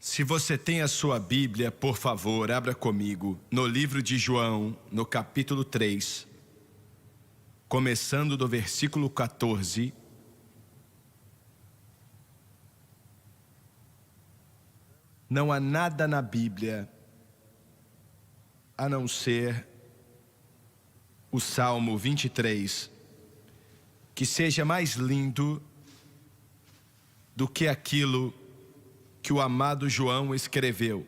Se você tem a sua Bíblia, por favor, abra comigo no livro de João, no capítulo 3, começando do versículo 14. Não há nada na Bíblia a não ser o Salmo 23 que seja mais lindo do que aquilo que o amado João escreveu.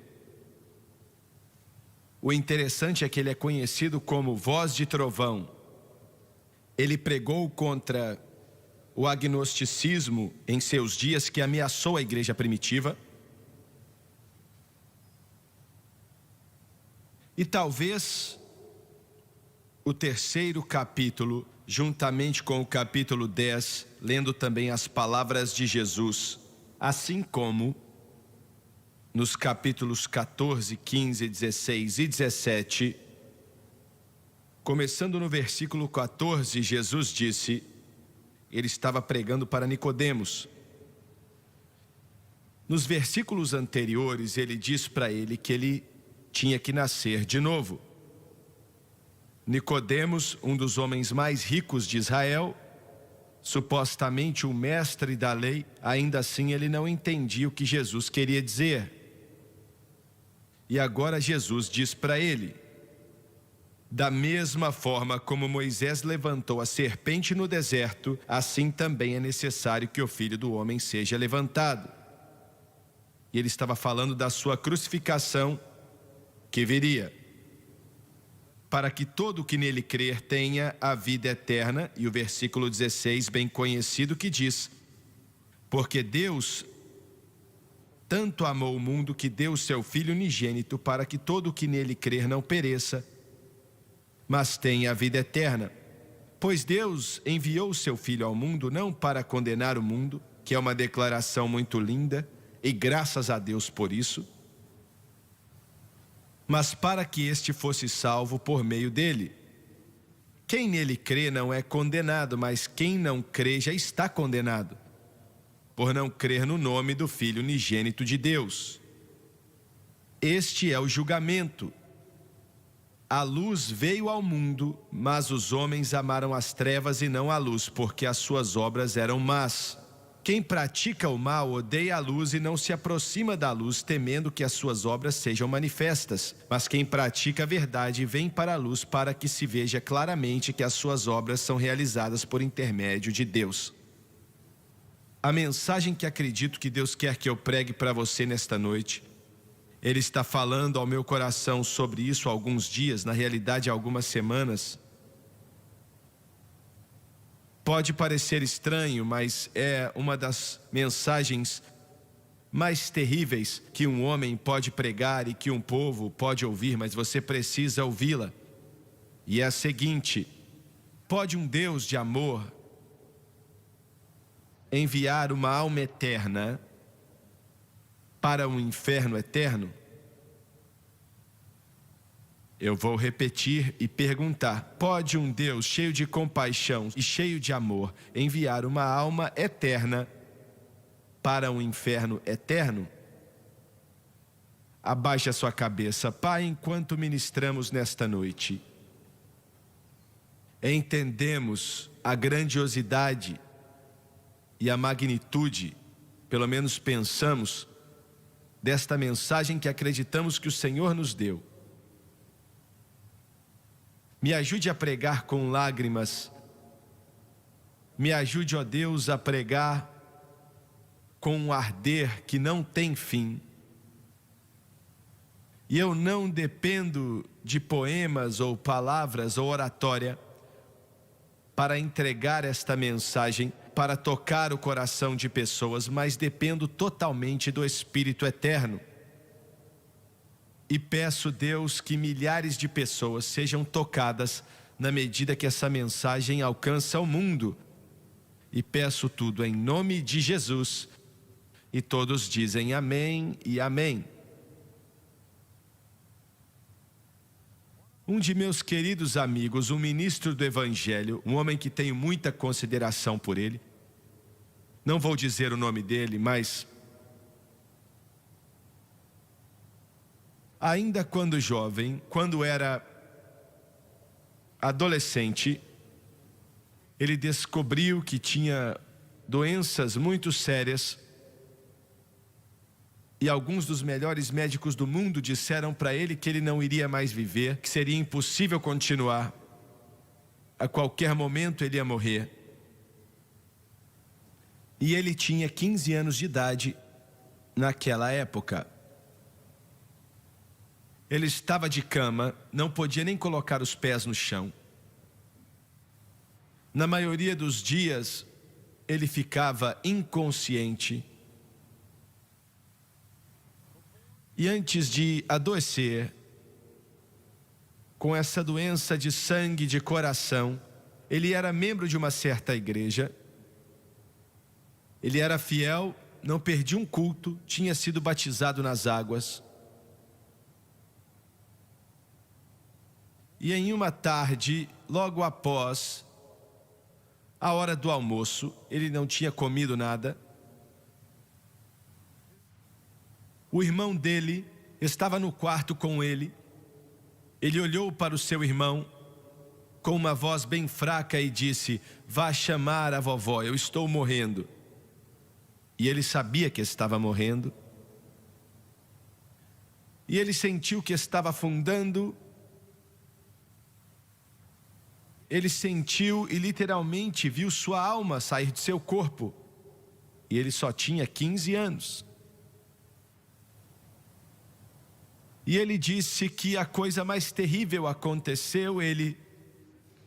O interessante é que ele é conhecido como voz de trovão. Ele pregou contra o agnosticismo em seus dias, que ameaçou a igreja primitiva. E talvez o terceiro capítulo, juntamente com o capítulo 10, lendo também as palavras de Jesus, assim como nos capítulos 14, 15, 16 e 17, começando no versículo 14, Jesus disse, ele estava pregando para Nicodemos. Nos versículos anteriores, ele diz para ele que ele tinha que nascer de novo. Nicodemos, um dos homens mais ricos de Israel, supostamente o mestre da lei, ainda assim ele não entendia o que Jesus queria dizer. E agora Jesus diz para ele, da mesma forma como Moisés levantou a serpente no deserto, assim também é necessário que o Filho do Homem seja levantado. E ele estava falando da sua crucificação que viria, para que todo o que nele crer tenha a vida eterna. E o versículo 16, bem conhecido, que diz, porque Deus tanto amou o mundo que deu o seu Filho unigênito, para que todo o que nele crer não pereça, mas tenha a vida eterna. Pois Deus enviou o seu Filho ao mundo não para condenar o mundo, que é uma declaração muito linda, e graças a Deus por isso, mas para que este fosse salvo por meio dele. Quem nele crê não é condenado, mas quem não crê já está condenado, por não crer no nome do Filho unigênito de Deus. Este é o julgamento. A luz veio ao mundo, mas os homens amaram as trevas e não a luz, porque as suas obras eram más. Quem pratica o mal odeia a luz e não se aproxima da luz, temendo que as suas obras sejam manifestas. Mas quem pratica a verdade vem para a luz, para que se veja claramente que as suas obras são realizadas por intermédio de Deus. A mensagem que acredito que Deus quer que eu pregue para você nesta noite, Ele está falando ao meu coração sobre isso há alguns dias, na realidade há algumas semanas. Pode parecer estranho, mas é uma das mensagens mais terríveis que um homem pode pregar e que um povo pode ouvir, mas você precisa ouvi-la. E é a seguinte: pode um Deus de amor enviar uma alma eterna para um inferno eterno? Eu vou repetir e perguntar: pode um Deus cheio de compaixão e cheio de amor enviar uma alma eterna para um inferno eterno? Abaixe a sua cabeça. Pai, enquanto ministramos nesta noite, entendemos a grandiosidade e a magnitude, pelo menos pensamos, desta mensagem que acreditamos que o Senhor nos deu. Me ajude a pregar com lágrimas. Me ajude, ó Deus, a pregar com um arder que não tem fim. E eu não dependo de poemas ou palavras ou oratória para entregar esta mensagem, para tocar o coração de pessoas, mas dependo totalmente do Espírito Eterno. E peço, Deus, que milhares de pessoas sejam tocadas na medida que essa mensagem alcança o mundo. E peço tudo em nome de Jesus. E todos dizem amém e amém. Um de meus queridos amigos, um ministro do Evangelho, um homem que tenho muita consideração por ele, não vou dizer o nome dele, mas Ainda quando jovem, quando era adolescente, ele descobriu que tinha doenças muito sérias e alguns dos melhores médicos do mundo disseram para ele que ele não iria mais viver, que seria impossível continuar. A qualquer momento ele ia morrer. E ele tinha 15 anos de idade naquela época. Ele estava de cama, não podia nem colocar os pés no chão. Na maioria dos dias, ele ficava inconsciente. E antes de adoecer, com essa doença de sangue de coração, ele era membro de uma certa igreja. Ele era fiel, não perdia um culto, tinha sido batizado nas águas. E em uma tarde, logo após a hora do almoço, ele não tinha comido nada. O irmão dele estava no quarto com ele. Ele olhou para o seu irmão com uma voz bem fraca e disse: "Vá chamar a vovó, eu estou morrendo." E ele sabia que estava morrendo. E ele sentiu que estava afundando. Ele sentiu e literalmente viu sua alma sair de seu corpo. E ele só tinha 15 anos. E ele disse que a coisa mais terrível aconteceu. Ele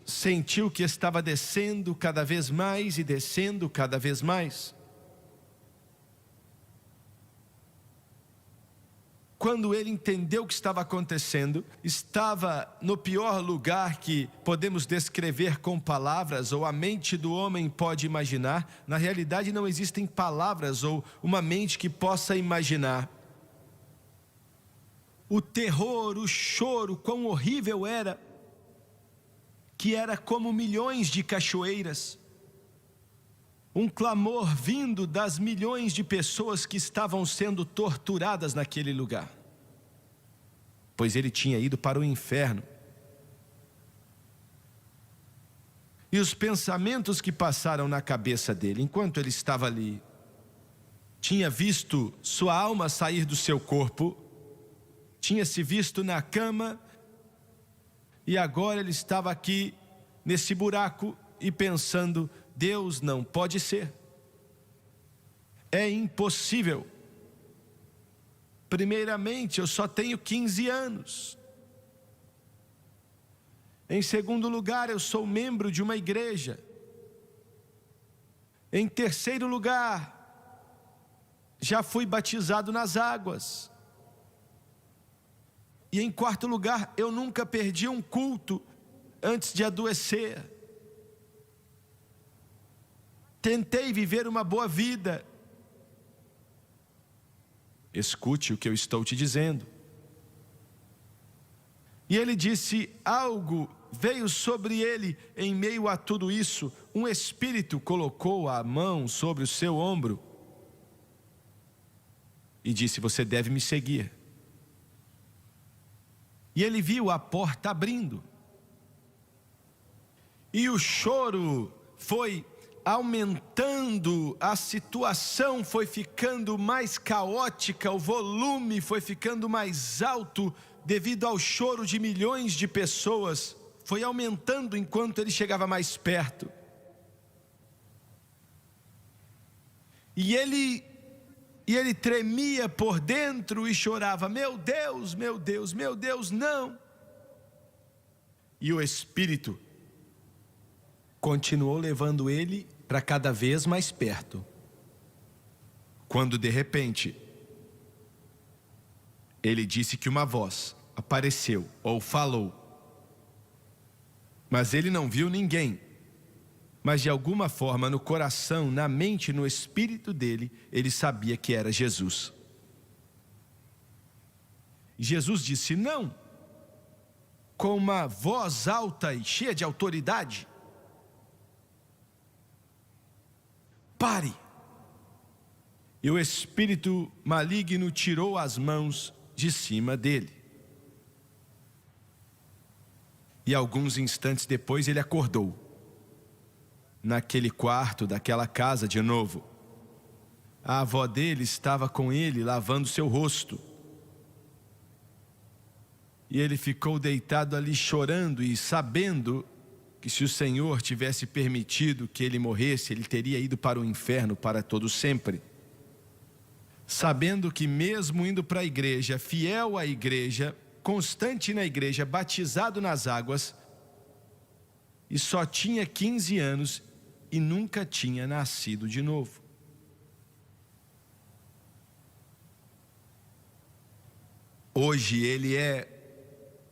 sentiu que estava descendo cada vez mais e descendo cada vez mais. Quando ele entendeu o que estava acontecendo, estava no pior lugar que podemos descrever com palavras ou a mente do homem pode imaginar. Na realidade não existem palavras ou uma mente que possa imaginar. O terror, o choro, quão horrível era, que era como milhões de cachoeiras. Um clamor vindo das milhões de pessoas que estavam sendo torturadas naquele lugar. Pois ele tinha ido para o inferno. E os pensamentos que passaram na cabeça dele, enquanto ele estava ali, tinha visto sua alma sair do seu corpo, tinha se visto na cama, e agora ele estava aqui, nesse buraco, e pensando: Deus, não pode ser. É impossível. Primeiramente, eu só tenho 15 anos. Em segundo lugar, eu sou membro de uma igreja. Em terceiro lugar, já fui batizado nas águas. E em quarto lugar, eu nunca perdi um culto antes de adoecer. Tentei viver uma boa vida. Escute o que eu estou te dizendo. E ele disse: algo veio sobre ele em meio a tudo isso. Um espírito colocou a mão sobre o seu ombro e disse: você deve me seguir. E ele viu a porta abrindo. E o choro foi aumentando, a situação foi ficando mais caótica, o volume foi ficando mais alto devido ao choro de milhões de pessoas. Foi aumentando enquanto ele chegava mais perto. E ele tremia por dentro e chorava: meu Deus, meu Deus, meu Deus, não. E o Espírito continuou levando ele para cada vez mais perto. Quando de repente, ele disse que uma voz apareceu ou falou. Mas ele não viu ninguém. Mas de alguma forma no coração, na mente, no espírito dele, ele sabia que era Jesus. E Jesus disse não, com uma voz alta e cheia de autoridade: pare. E o espírito maligno tirou as mãos de cima dele. E alguns instantes depois ele acordou. Naquele quarto daquela casa de novo. A avó dele estava com ele lavando seu rosto. E ele ficou deitado ali chorando e sabendo que se o Senhor tivesse permitido que ele morresse, ele teria ido para o inferno para todo sempre. Sabendo que mesmo indo para a igreja, fiel à igreja, constante na igreja, batizado nas águas, e só tinha 15 anos e nunca tinha nascido de novo. Hoje ele é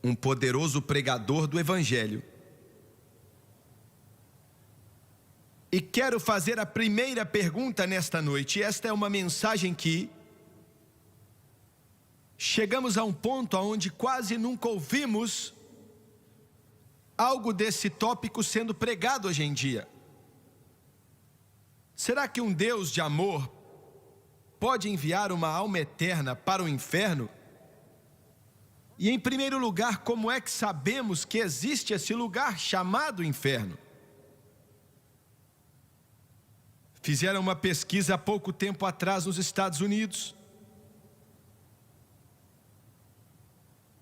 um poderoso pregador do Evangelho. E quero fazer a primeira pergunta nesta noite. Esta é uma mensagem que chegamos a um ponto onde quase nunca ouvimos algo desse tópico sendo pregado hoje em dia. Será que um Deus de amor pode enviar uma alma eterna para o inferno? E em primeiro lugar, como é que sabemos que existe esse lugar chamado inferno? Fizeram uma pesquisa há pouco tempo atrás nos Estados Unidos.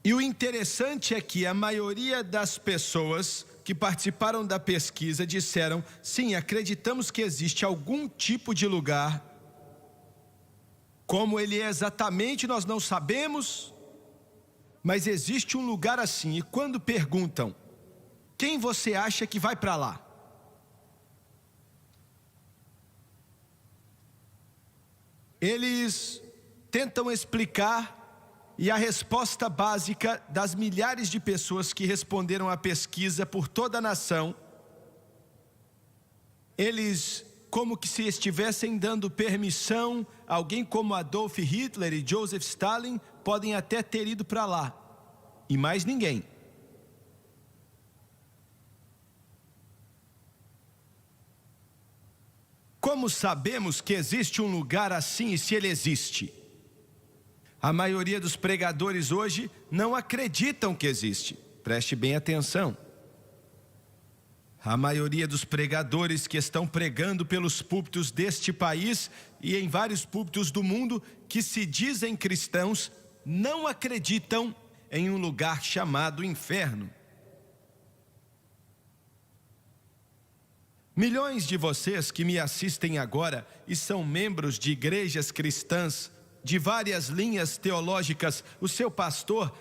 E o interessante é que a maioria das pessoas que participaram da pesquisa disseram: sim, acreditamos que existe algum tipo de lugar. Como ele é exatamente, nós não sabemos, mas existe um lugar assim. E quando perguntam: quem você acha que vai para lá? Eles tentam explicar, e a resposta básica das milhares de pessoas que responderam à pesquisa por toda a nação, eles como que se estivessem dando permissão, alguém como Adolf Hitler e Joseph Stalin podem até ter ido para lá, e mais ninguém. Como sabemos que existe um lugar assim e se ele existe? A maioria dos pregadores hoje não acreditam que existe. Preste bem atenção. A maioria dos pregadores que estão pregando pelos púlpitos deste país e em vários púlpitos do mundo, que se dizem cristãos, não acreditam em um lugar chamado inferno. Milhões de vocês que me assistem agora e são membros de igrejas cristãs de várias linhas teológicas, o seu pastor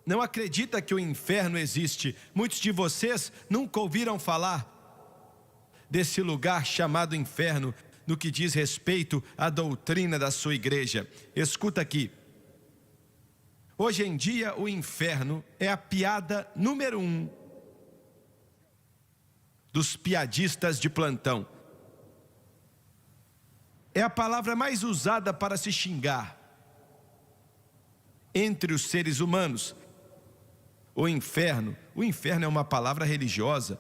não acredita que o inferno existe. Muitos de vocês nunca ouviram falar desse lugar chamado inferno no que diz respeito à doutrina da sua igreja. Escuta aqui. Hoje em dia o inferno é a piada número 1 dos piadistas de plantão. É a palavra mais usada para se xingar entre os seres humanos. O inferno é uma palavra religiosa.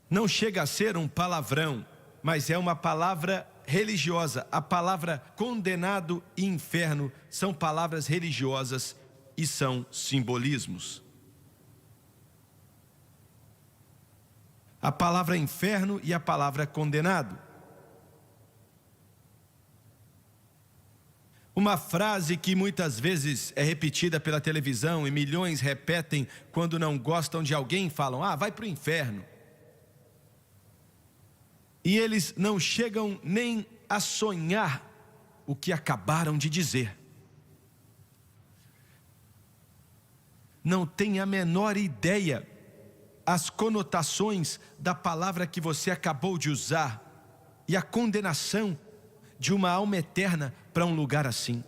Não chega a ser um palavrão, mas é uma palavra religiosa. A palavra condenado e inferno são palavras religiosas e são simbolismos. A palavra inferno e a palavra condenado. Uma frase que muitas vezes é repetida pela televisão e milhões repetem quando não gostam de alguém, falam: ah, vai para o inferno. E eles não chegam nem a sonhar o que acabaram de dizer. Não tem a menor ideia as conotações da palavra que você acabou de usar e a condenação de uma alma eterna para um lugar assim.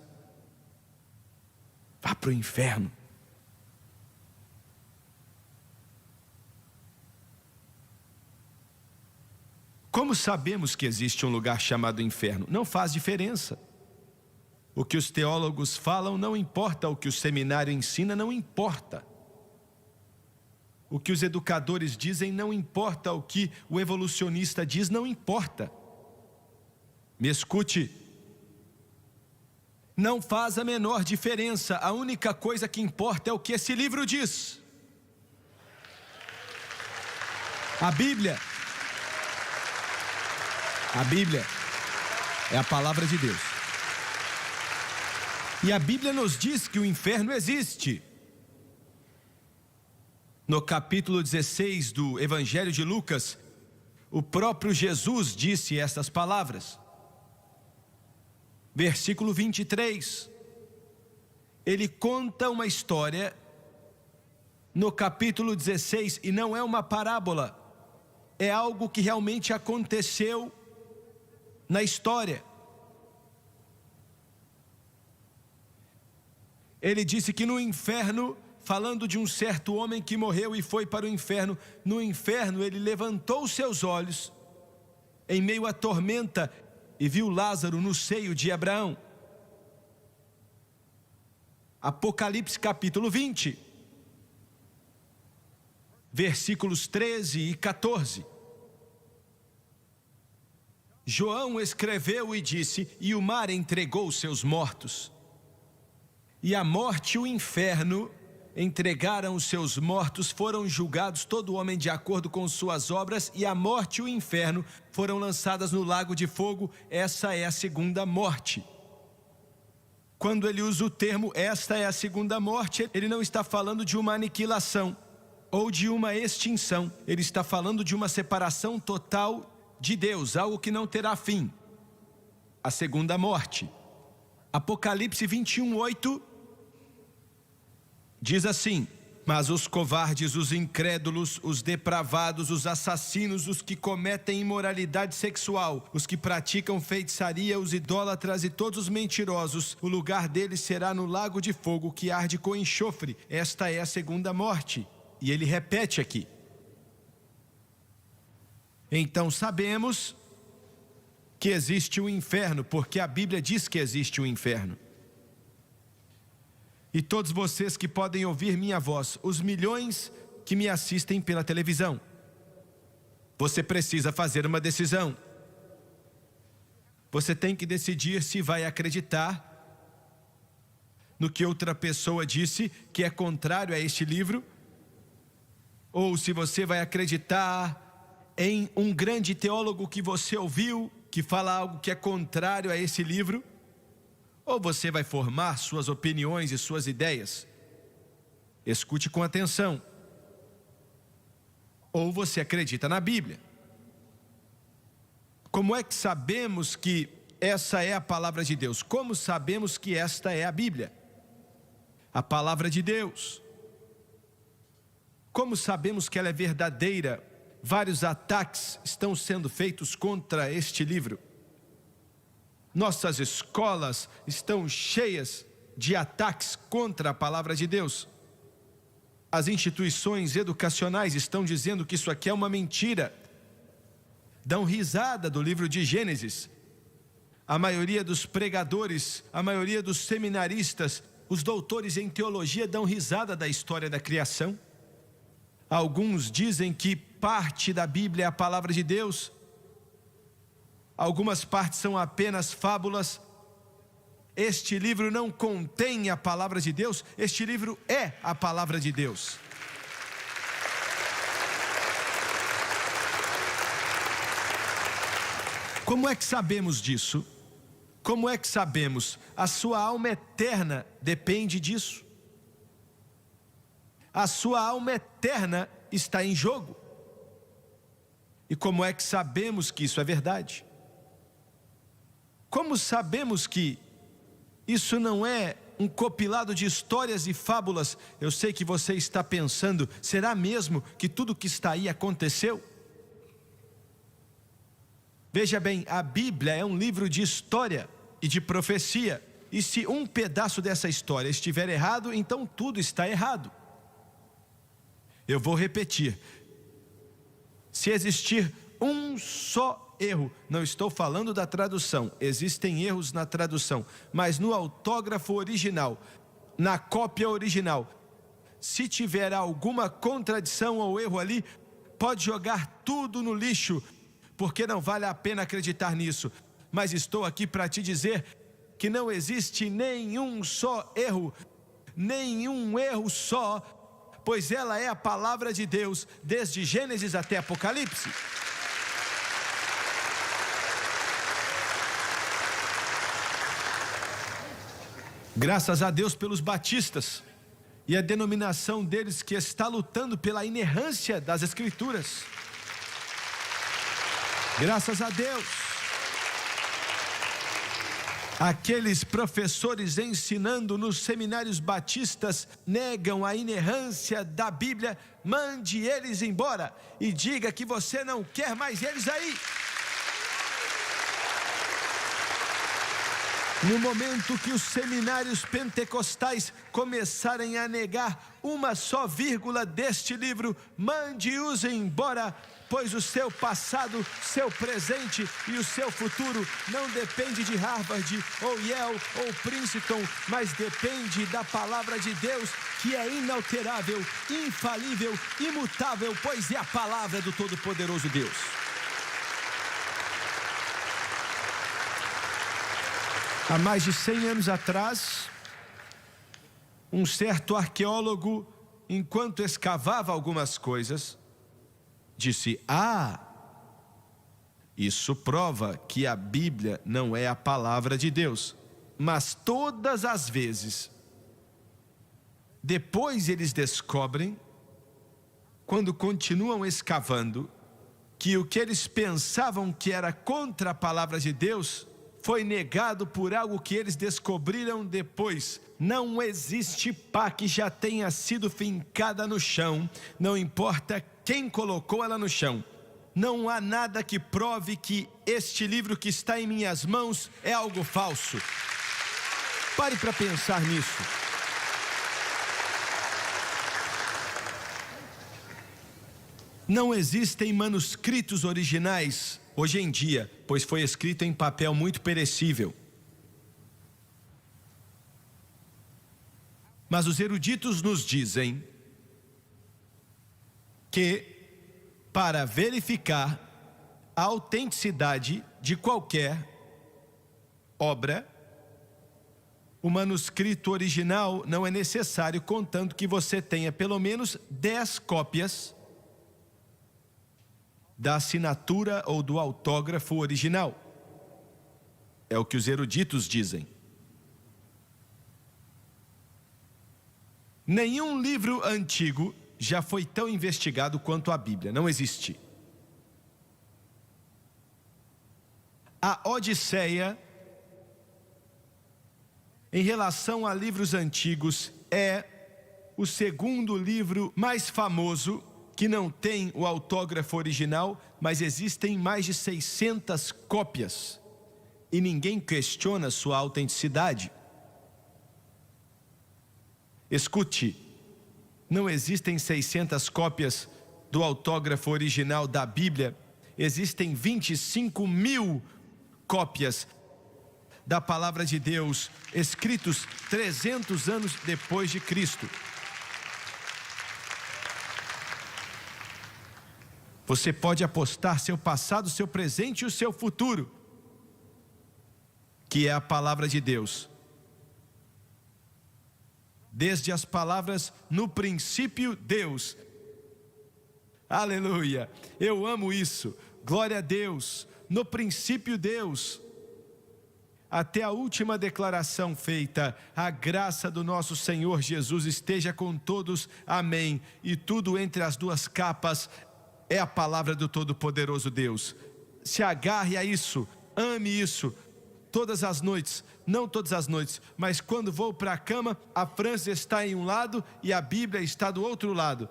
Vá para o inferno. Como sabemos que existe um lugar chamado inferno? Não faz diferença. O que os teólogos falam não importa, o que o seminário ensina não importa. O que os educadores dizem não importa, o que o evolucionista diz não importa. Me escute. Não faz a menor diferença. A única coisa que importa é o que esse livro diz. A Bíblia é a palavra de Deus. E a Bíblia nos diz que o inferno existe. No capítulo 16 do Evangelho de Lucas, o próprio Jesus disse estas palavras. Versículo 23. Ele conta uma história no capítulo 16, e não é uma parábola, é algo que realmente aconteceu na história. Ele disse que no inferno, falando de um certo homem que morreu e foi para o inferno, no inferno ele levantou seus olhos em meio à tormenta e viu Lázaro no seio de Abraão. Apocalipse capítulo 20, versículos 13 e 14. João escreveu e disse: e o mar entregou seus mortos, e a morte e o inferno entregaram os seus mortos, foram julgados todo homem de acordo com suas obras, e a morte e o inferno foram lançadas no lago de fogo. Essa é a segunda morte. Quando ele usa o termo esta é a segunda morte, ele não está falando de uma aniquilação ou de uma extinção. Ele está falando de uma separação total de Deus, algo que não terá fim. A segunda morte. Apocalipse 21:8 diz assim: mas os covardes, os incrédulos, os depravados, os assassinos, os que cometem imoralidade sexual, os que praticam feitiçaria, os idólatras e todos os mentirosos, o lugar deles será no lago de fogo que arde com enxofre. Esta é a segunda morte. E ele repete aqui. Então sabemos que existe o inferno, porque a Bíblia diz que existe o inferno. E todos vocês que podem ouvir minha voz, os milhões que me assistem pela televisão, você precisa fazer uma decisão. Você tem que decidir se vai acreditar no que outra pessoa disse que é contrário a este livro, ou se você vai acreditar em um grande teólogo que você ouviu, que fala algo que é contrário a esse livro, ou você vai formar suas opiniões e suas ideias. Escute com atenção. Ou você acredita na Bíblia. Como é que sabemos que essa é a palavra de Deus? Como sabemos que esta é a Bíblia? A palavra de Deus. Como sabemos que ela é verdadeira? Vários ataques estão sendo feitos contra este livro. Nossas escolas estão cheias de ataques contra a palavra de Deus. As instituições educacionais estão dizendo que isso aqui é uma mentira. Dão risada do livro de Gênesis. A maioria dos pregadores, a maioria dos seminaristas, os doutores em teologia dão risada da história da criação. Alguns dizem que parte da Bíblia é a palavra de Deus. Algumas partes são apenas fábulas. Este livro não contém a palavra de Deus, este livro é a palavra de Deus. Como é que sabemos disso? Como é que sabemos? A sua alma eterna depende disso. A sua alma eterna está em jogo. E como é que sabemos que isso é verdade? Como sabemos que isso não é um compilado de histórias e fábulas? Eu sei que você está pensando, será mesmo que tudo que está aí aconteceu? Veja bem, a Bíblia é um livro de história e de profecia. E se um pedaço dessa história estiver errado, então tudo está errado. Eu vou repetir. Se existir um só erro, não estou falando da tradução, existem erros na tradução, mas no autógrafo original, na cópia original, se tiver alguma contradição ou erro ali, pode jogar tudo no lixo, porque não vale a pena acreditar nisso. Mas estou aqui para te dizer que não existe nenhum só erro só, pois ela é a palavra de Deus, desde Gênesis até Apocalipse. Graças a Deus pelos batistas e a denominação deles que está lutando pela inerrância das Escrituras. Graças a Deus. Aqueles professores ensinando nos seminários batistas negam a inerrância da Bíblia. Mande eles embora e diga que você não quer mais eles aí. No momento que os seminários pentecostais começarem a negar uma só vírgula deste livro, mande-os embora, pois o seu passado, seu presente e o seu futuro não depende de Harvard, ou Yale, ou Princeton, mas depende da palavra de Deus, que é inalterável, infalível, imutável, pois é a palavra do Todo-Poderoso Deus. Há mais de 100 anos atrás, um certo arqueólogo, enquanto escavava algumas coisas, disse: isso prova que a Bíblia não é a palavra de Deus. Mas todas as vezes, depois eles descobrem, quando continuam escavando, que o que eles pensavam que era contra a palavra de Deus foi negado por algo que eles descobriram depois. Não existe pá que já tenha sido fincada no chão, não importa quem colocou ela no chão. Não há nada que prove que este livro que está em minhas mãos é algo falso. Pare para pensar nisso. Não existem manuscritos originais hoje em dia, pois foi escrito em papel muito perecível. Mas os eruditos nos dizem que, para verificar a autenticidade de qualquer obra, o manuscrito original não é necessário, contanto que você tenha pelo menos 10 cópias da assinatura ou do autógrafo original. É o que os eruditos dizem. Nenhum livro antigo já foi tão investigado quanto a Bíblia. Não existe. A Odisseia, em relação a livros antigos, é o segundo livro mais famoso que não tem o autógrafo original, mas existem mais de 600 cópias e ninguém questiona sua autenticidade. Escute, não existem 600 cópias do autógrafo original da Bíblia, existem 25.000 cópias da palavra de Deus, escritos 300 anos depois de Cristo. Você pode apostar seu passado, seu presente e o seu futuro, que é a palavra de Deus. Desde as palavras, no princípio Deus. Aleluia, eu amo isso, glória a Deus, no princípio Deus. Até a última declaração feita, a graça do nosso Senhor Jesus esteja com todos, amém. E tudo entre as duas capas é a palavra do Todo-Poderoso Deus. Se agarre a isso, ame isso, todas as noites, não todas as noites, mas quando vou para a cama, a França está em um lado e a Bíblia está do outro lado.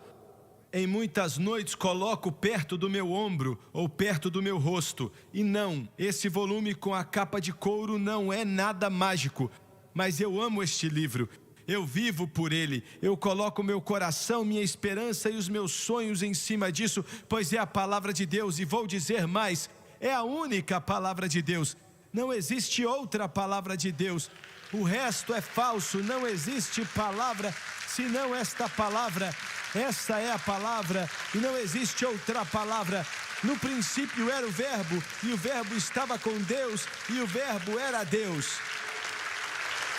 Em muitas noites coloco perto do meu ombro ou perto do meu rosto. E não, esse volume com a capa de couro não é nada mágico, mas eu amo este livro. Eu vivo por ele, eu coloco meu coração, minha esperança e os meus sonhos em cima disso, pois é a palavra de Deus. E vou dizer mais, é a única palavra de Deus. Não existe outra palavra de Deus. O resto é falso, não existe palavra senão esta palavra. Essa é a palavra e não existe outra palavra. No princípio era o Verbo e o Verbo estava com Deus e o Verbo era Deus.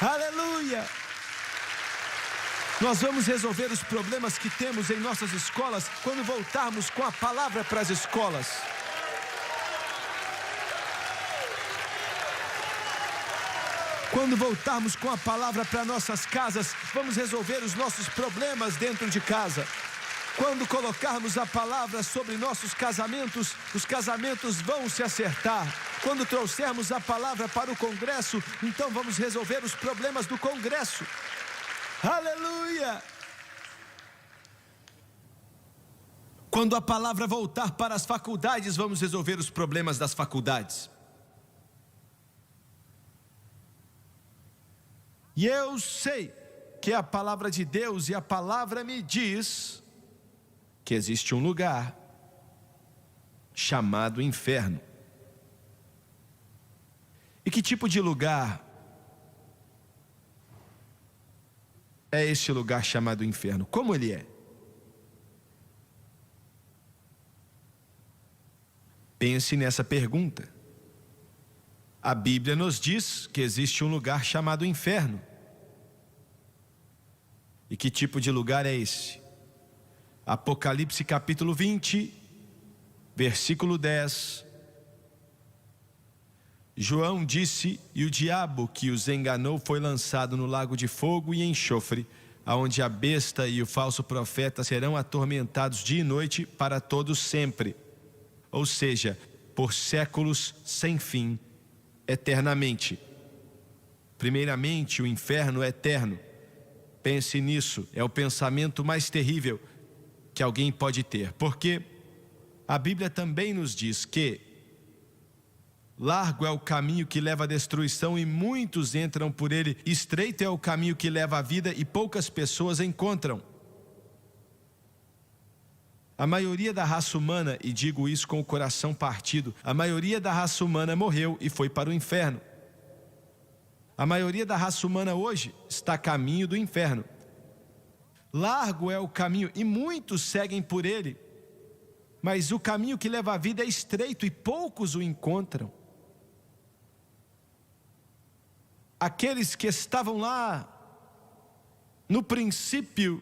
Aleluia! Nós vamos resolver os problemas que temos em nossas escolas quando voltarmos com a palavra para as escolas. Quando voltarmos com a palavra para nossas casas, vamos resolver os nossos problemas dentro de casa. Quando colocarmos a palavra sobre nossos casamentos, os casamentos vão se acertar. Quando trouxermos a palavra para o Congresso, então vamos resolver os problemas do Congresso. Aleluia! Quando a palavra voltar para as faculdades, vamos resolver os problemas das faculdades. E eu sei que a palavra de Deus e a palavra me diz que existe um lugar chamado inferno. E que tipo de lugar é este lugar chamado inferno? Como ele é? Pense nessa pergunta. A Bíblia nos diz que existe um lugar chamado inferno. E que tipo de lugar é esse? Apocalipse capítulo 20, versículo 10. João disse: e o diabo que os enganou foi lançado no lago de fogo e enxofre, aonde a besta e o falso profeta serão atormentados dia e noite para todos sempre. Ou seja, por séculos sem fim, eternamente. Primeiramente, o inferno é eterno. Pense nisso, é o pensamento mais terrível que alguém pode ter, porque a Bíblia também nos diz que largo é o caminho que leva à destruição e muitos entram por ele, estreito é o caminho que leva à vida e poucas pessoas encontram. A maioria da raça humana, e digo isso com o coração partido, a maioria da raça humana morreu e foi para o inferno. A maioria da raça humana hoje está a caminho do inferno. Largo é o caminho e muitos seguem por ele, mas o caminho que leva à vida é estreito e poucos o encontram. Aqueles que estavam lá no princípio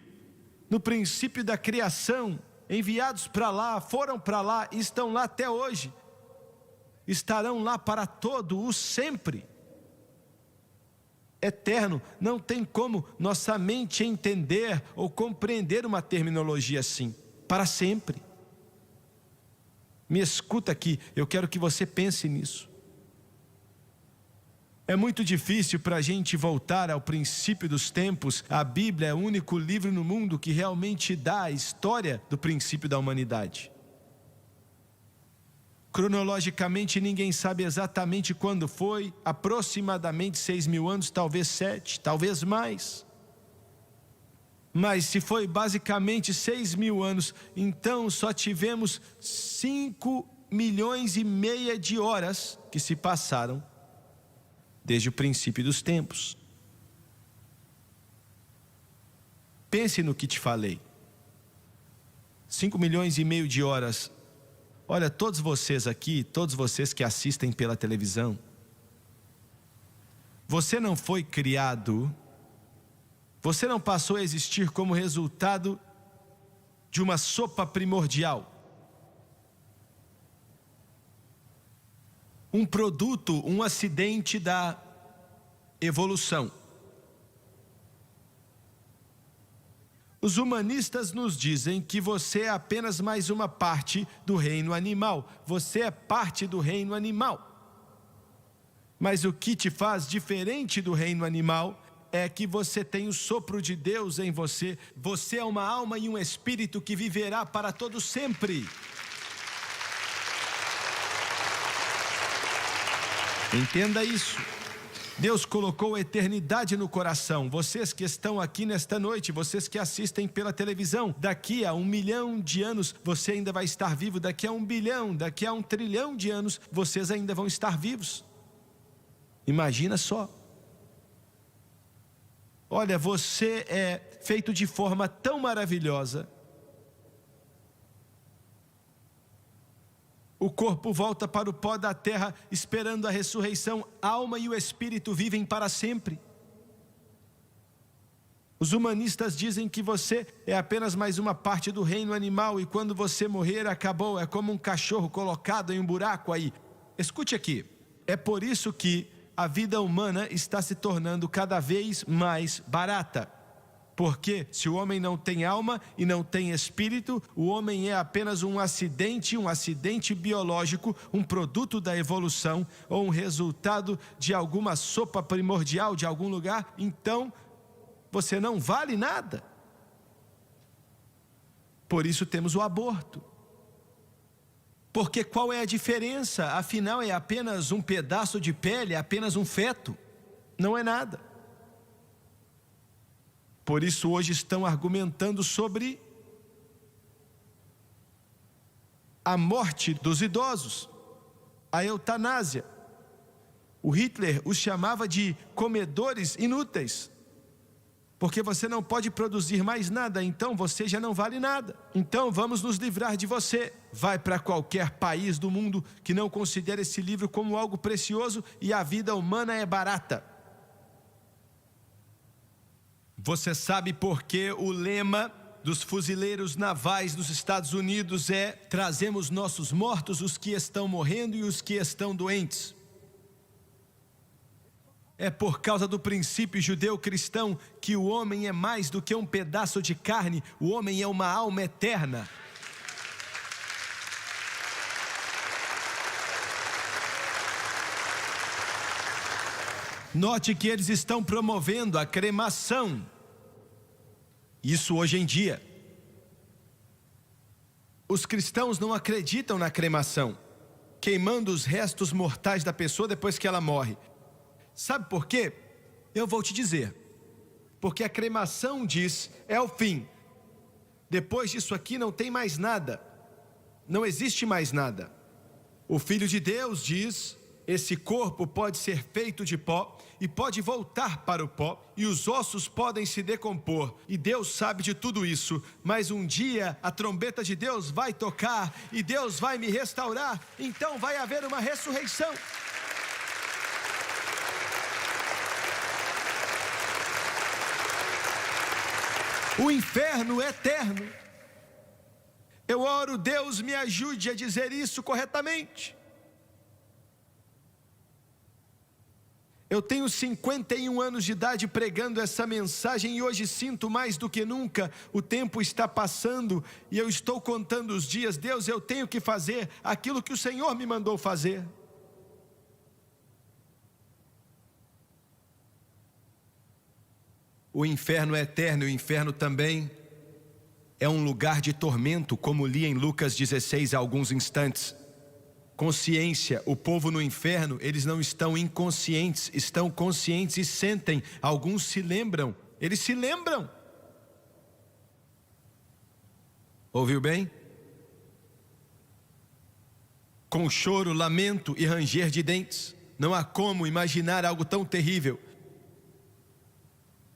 da criação, enviados para lá, foram para lá e estão lá até hoje, estarão lá para todo o sempre. Eterno, não tem como nossa mente entender ou compreender uma terminologia assim, para sempre. Me escuta aqui, eu quero que você pense nisso. É muito difícil para a gente voltar ao princípio dos tempos. A Bíblia é o único livro no mundo que realmente dá a história do princípio da humanidade. Cronologicamente ninguém sabe exatamente quando foi, aproximadamente 6.000 anos, talvez 7, talvez mais. Mas se foi basicamente 6.000 anos, então só tivemos 5,5 milhões de horas que se passaram desde o princípio dos tempos. Pense no que te falei. 5,5 milhões de horas. Olha, todos vocês aqui, todos vocês que assistem pela televisão, você não foi criado, você não passou a existir como resultado de uma sopa primordial. Um produto, um acidente da evolução. Os humanistas nos dizem que você é apenas mais uma parte do reino animal. Você é parte do reino animal. Mas o que te faz diferente do reino animal é que você tem o sopro de Deus em você. Você é uma alma e um espírito que viverá para todo sempre. Entenda isso. Deus colocou a eternidade no coração. Vocês que estão aqui nesta noite, vocês que assistem pela televisão, daqui a 1 milhão de anos você ainda vai estar vivo. Daqui a 1 bilhão, daqui a 1 trilhão de anos vocês ainda vão estar vivos. Imagina só. Olha, você é feito de forma tão maravilhosa. O corpo volta para o pó da terra, esperando a ressurreição. A alma e o espírito vivem para sempre. Os humanistas dizem que você é apenas mais uma parte do reino animal e quando você morrer, acabou. É como um cachorro colocado em um buraco aí. Escute aqui. É por isso que a vida humana está se tornando cada vez mais barata. Porque se o homem não tem alma e não tem espírito, o homem é apenas um acidente biológico, um produto da evolução ou um resultado de alguma sopa primordial de algum lugar. Então, você não vale nada. Por isso temos o aborto. Porque qual é a diferença? Afinal, é apenas um pedaço de pele, é apenas um feto. Não é nada. Por isso hoje estão argumentando sobre a morte dos idosos, a eutanásia. O Hitler os chamava de comedores inúteis. Porque você não pode produzir mais nada, então você já não vale nada. Então vamos nos livrar de você. Vai para qualquer país do mundo que não considere esse livro como algo precioso e a vida humana é barata. Você sabe por que o lema dos fuzileiros navais dos Estados Unidos é: trazemos nossos mortos, os que estão morrendo e os que estão doentes? É por causa do princípio judeu-cristão que o homem é mais do que um pedaço de carne, o homem é uma alma eterna. Note que eles estão promovendo a cremação. Isso hoje em dia. Os cristãos não acreditam na cremação, queimando os restos mortais da pessoa depois que ela morre. Sabe por quê? Eu vou te dizer. Porque a cremação diz, é o fim. Depois disso aqui não tem mais nada. Não existe mais nada. O Filho de Deus diz, esse corpo pode ser feito de pó e pode voltar para o pó e os ossos podem se decompor. E Deus sabe de tudo isso. Mas um dia a trombeta de Deus vai tocar e Deus vai me restaurar. Então vai haver uma ressurreição. O inferno é eterno. Eu oro, Deus me ajude a dizer isso corretamente. Eu tenho 51 anos de idade pregando essa mensagem e hoje sinto mais do que nunca, o tempo está passando e eu estou contando os dias. Deus, eu tenho que fazer aquilo que o Senhor me mandou fazer. O inferno é eterno, e o inferno também é um lugar de tormento, como li em Lucas 16 há alguns instantes. Consciência, o povo no inferno, eles não estão inconscientes, estão conscientes e sentem. Alguns se lembram, eles se lembram. Ouviu bem? Com choro, lamento e ranger de dentes. Não há como imaginar algo tão terrível.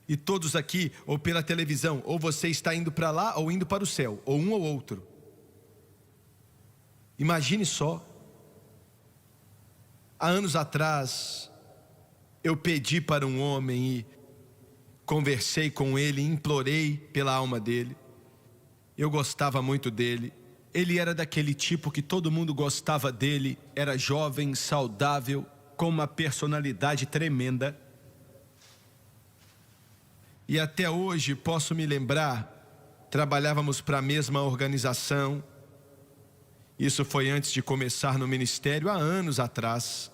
E todos aqui, ou pela televisão, ou você está indo para lá ou indo para o céu, ou um ou outro. Imagine só. Há anos atrás, eu pedi para um homem e conversei com ele, implorei pela alma dele. Eu gostava muito dele. Ele era daquele tipo que todo mundo gostava dele, era jovem, saudável, com uma personalidade tremenda. E até hoje posso me lembrar, trabalhávamos para a mesma organização. Isso foi antes de começar no ministério, há anos atrás.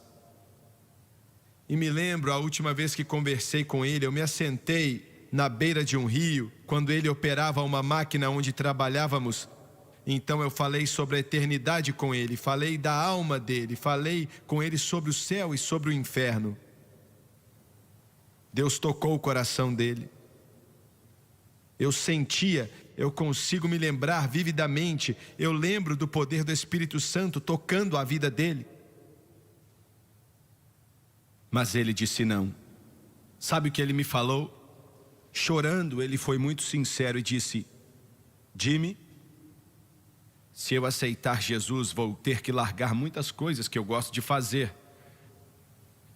E me lembro, a última vez que conversei com ele, eu me assentei na beira de um rio, quando ele operava uma máquina onde trabalhávamos. Então eu falei sobre a eternidade com ele, falei da alma dele, falei com ele sobre o céu e sobre o inferno. Deus tocou o coração dele. Eu sentia, eu consigo me lembrar vividamente, eu lembro do poder do Espírito Santo tocando a vida dele. Mas ele disse não. Sabe o que ele me falou? Chorando, ele foi muito sincero e disse: Jimmy, se eu aceitar Jesus, vou ter que largar muitas coisas que eu gosto de fazer.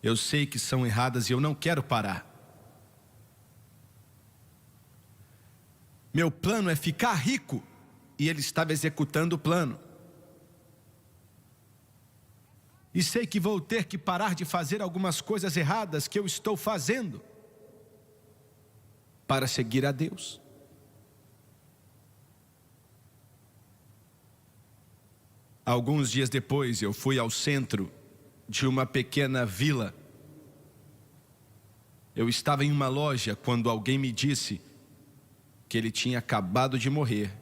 Eu sei que são erradas e eu não quero parar. Meu plano é ficar rico. E ele estava executando o plano. E sei que vou ter que parar de fazer algumas coisas erradas que eu estou fazendo para seguir a Deus. Alguns dias depois eu fui ao centro de uma pequena vila. Eu estava em uma loja quando alguém me disse que ele tinha acabado de morrer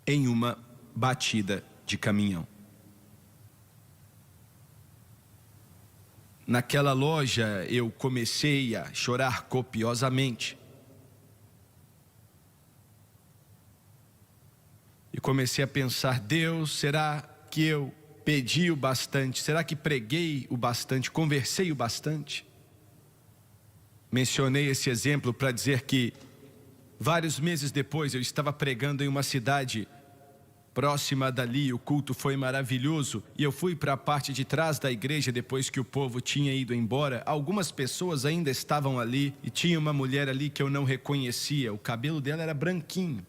em uma batida de caminhão. Naquela loja eu comecei a chorar copiosamente. E comecei a pensar: Deus, será que eu pedi o bastante? Será que preguei o bastante? Conversei o bastante? Mencionei esse exemplo para dizer que vários meses depois eu estava pregando em uma cidade próxima dali. O culto foi maravilhoso e eu fui para a parte de trás da igreja depois que o povo tinha ido embora. Algumas pessoas ainda estavam ali e tinha uma mulher ali que eu não reconhecia. O cabelo dela era branquinho.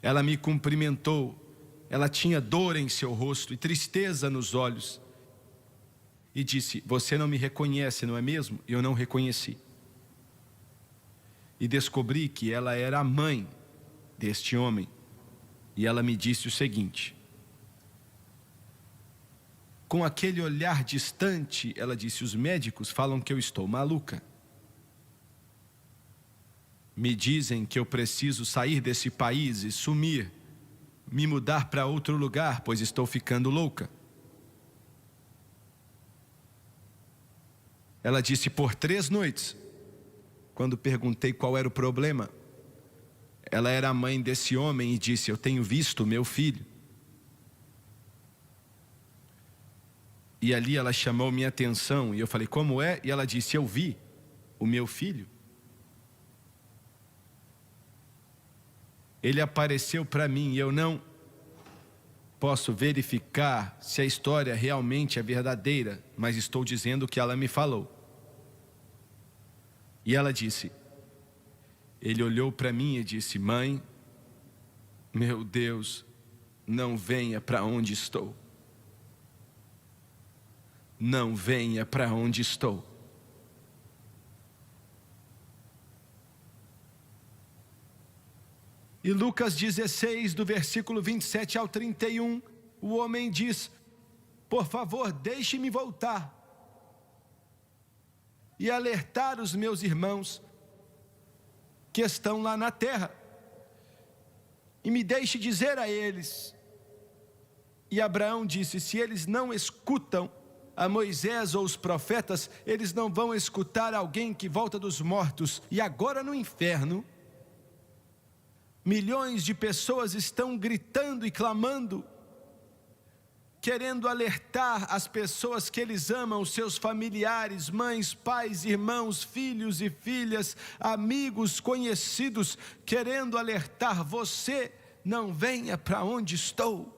Ela me cumprimentou. Ela tinha dor em seu rosto e tristeza nos olhos e disse: você não me reconhece, não é mesmo? E eu não reconheci. E descobri que ela era a mãe deste homem. E ela me disse o seguinte, com aquele olhar distante, ela disse: os médicos falam que eu estou maluca. Me dizem que eu preciso sair desse país e sumir, me mudar para outro lugar, pois estou ficando louca. Ela disse: por 3 noites, quando perguntei qual era o problema, ela era a mãe desse homem e disse: eu tenho visto meu filho. E ali ela chamou minha atenção e eu falei: como é? E ela disse: eu vi o meu filho. Ele apareceu para mim e eu não posso verificar se a história realmente é verdadeira, mas estou dizendo o que ela me falou. E ela disse, ele olhou para mim e disse: mãe, meu Deus, não venha para onde estou. Não venha para onde estou. E Lucas 16, do versículo 27 ao 31, o homem diz: por favor, deixe-me voltar e alertar os meus irmãos que estão lá na terra, e me deixe dizer a eles. E Abraão disse: se eles não escutam a Moisés ou os profetas, eles não vão escutar alguém que volta dos mortos. E agora no inferno, milhões de pessoas estão gritando e clamando, querendo alertar as pessoas que eles amam, os seus familiares, mães, pais, irmãos, filhos e filhas, amigos, conhecidos, querendo alertar: você não venha para onde estou.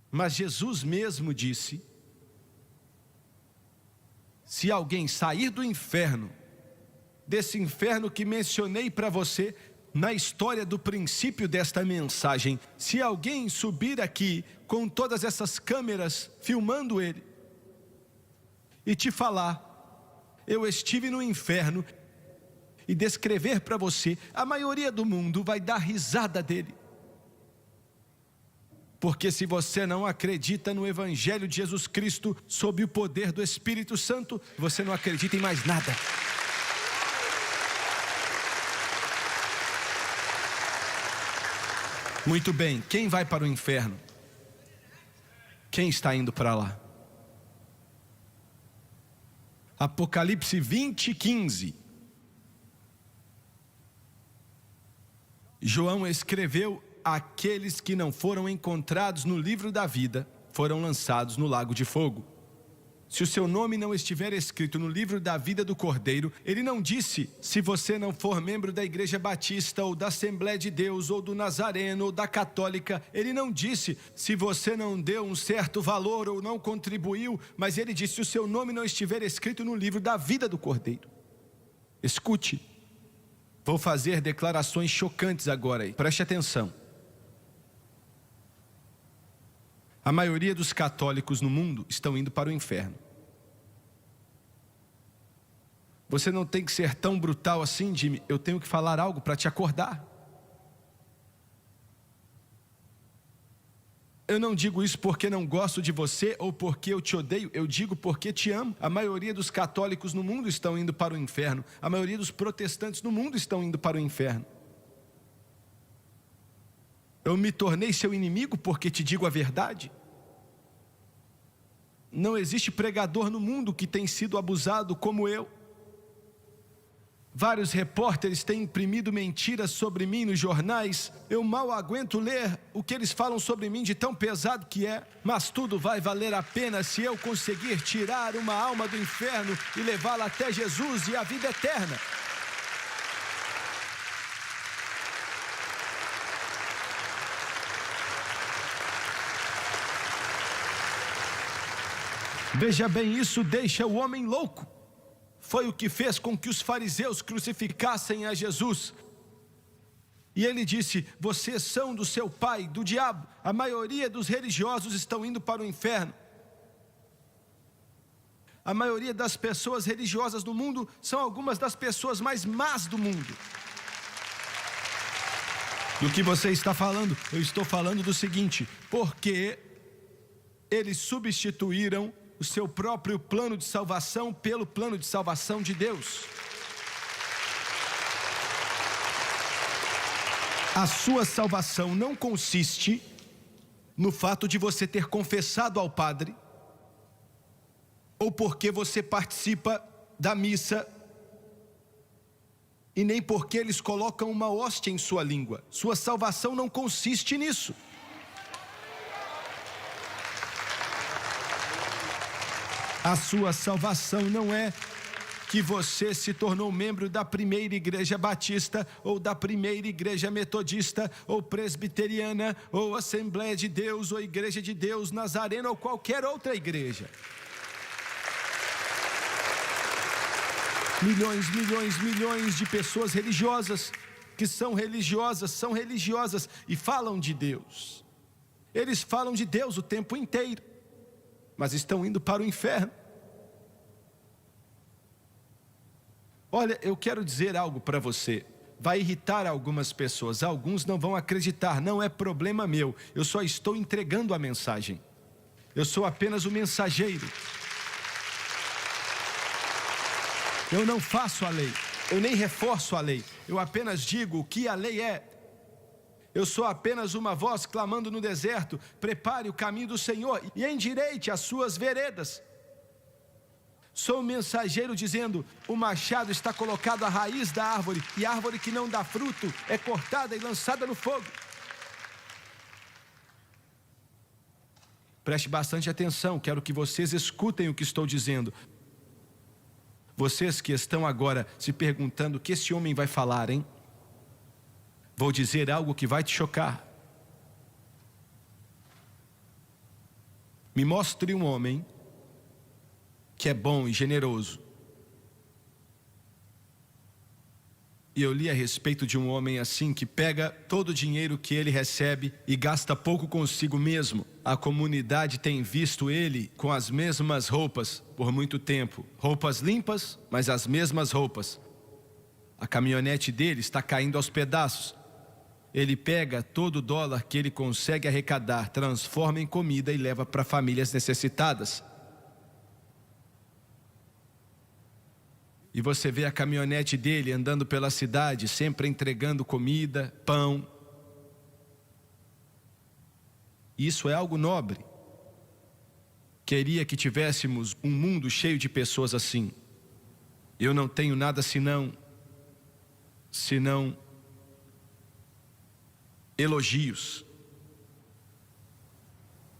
Mas Jesus mesmo disse: se alguém sair do inferno, desse inferno que mencionei para você na história do princípio desta mensagem, se alguém subir aqui com todas essas câmeras filmando ele e te falar: eu estive no inferno, e descrever para você, a maioria do mundo vai dar risada dele. Porque se você não acredita no Evangelho de Jesus Cristo sob o poder do Espírito Santo, você não acredita em mais nada. Muito bem, quem vai para o inferno? Quem está indo para lá? Apocalipse 20:15. João escreveu: aqueles que não foram encontrados no livro da vida foram lançados no lago de fogo. se o seu nome não estiver escrito no livro da vida do Cordeiro, ele não disse, se você não for membro da Igreja Batista, ou da Assembleia de Deus, ou do Nazareno, ou da Católica. Ele não disse, se você não deu um certo valor, ou não contribuiu. Mas ele disse, se o seu nome não estiver escrito no livro da vida do Cordeiro. Escute, vou fazer declarações chocantes agora aí, preste atenção. A maioria dos católicos no mundo estão indo para o inferno. Você não tem que ser tão brutal assim, Jimmy. Eu tenho que falar algo para te acordar. Eu não digo isso porque não gosto de você ou porque eu te odeio. Eu digo porque te amo. A maioria dos católicos no mundo estão indo para o inferno. A maioria dos protestantes no mundo estão indo para o inferno. Eu me tornei seu inimigo porque te digo a verdade? Não existe pregador no mundo que tenha sido abusado como eu. Vários repórteres têm imprimido mentiras sobre mim nos jornais. Eu mal aguento ler o que eles falam sobre mim de tão pesado que é. Mas tudo vai valer a pena se eu conseguir tirar uma alma do inferno e levá-la até Jesus e a vida eterna. Veja bem, isso deixa o homem louco. Foi o que fez com que os fariseus crucificassem a Jesus. E ele disse, vocês são do seu pai, do diabo. A maioria dos religiosos estão indo para o inferno. A maioria das pessoas religiosas do mundo são algumas das pessoas mais más do mundo. Do que você está falando? Eu estou falando do seguinte, porque eles substituíram o seu próprio plano de salvação pelo plano de salvação de Deus. A sua salvação não consiste no fato de você ter confessado ao Padre, ou porque você participa da missa, e nem porque eles colocam uma hóstia em sua língua. Sua salvação não consiste nisso. A sua salvação não é que você se tornou membro da primeira igreja batista, ou da primeira igreja metodista, ou presbiteriana, ou Assembleia de Deus, ou Igreja de Deus, Nazareno, ou qualquer outra igreja. Milhões de pessoas religiosas, que são religiosas e falam de Deus. Eles falam de Deus o tempo inteiro, mas estão indo para o inferno. Olha, eu quero dizer algo para você. Vai irritar algumas pessoas, alguns não vão acreditar, não é problema meu. Eu só estou entregando a mensagem. Eu sou apenas o mensageiro. Eu não faço a lei, eu nem reforço a lei. Eu apenas digo o que a lei é. Eu sou apenas uma voz clamando no deserto, prepare o caminho do Senhor e endireite as suas veredas. Sou um mensageiro dizendo, o machado está colocado à raiz da árvore, e a árvore que não dá fruto é cortada e lançada no fogo. Preste bastante atenção, quero que vocês escutem o que estou dizendo. Vocês que estão agora se perguntando o que esse homem vai falar, hein? Vou dizer algo que vai te chocar. Me mostre um homem que é bom e generoso. E eu li a respeito de um homem assim, que pega todo o dinheiro que ele recebe e gasta pouco consigo mesmo. A comunidade tem visto ele com as mesmas roupas por muito tempo. Roupas limpas, mas as mesmas roupas. A caminhonete dele está caindo aos pedaços. Ele pega todo o dólar que ele consegue arrecadar, transforma em comida e leva para famílias necessitadas. E você vê a caminhonete dele andando pela cidade, sempre entregando comida, pão. Isso é algo nobre. Queria que tivéssemos um mundo cheio de pessoas assim. Eu não tenho nada senão elogios.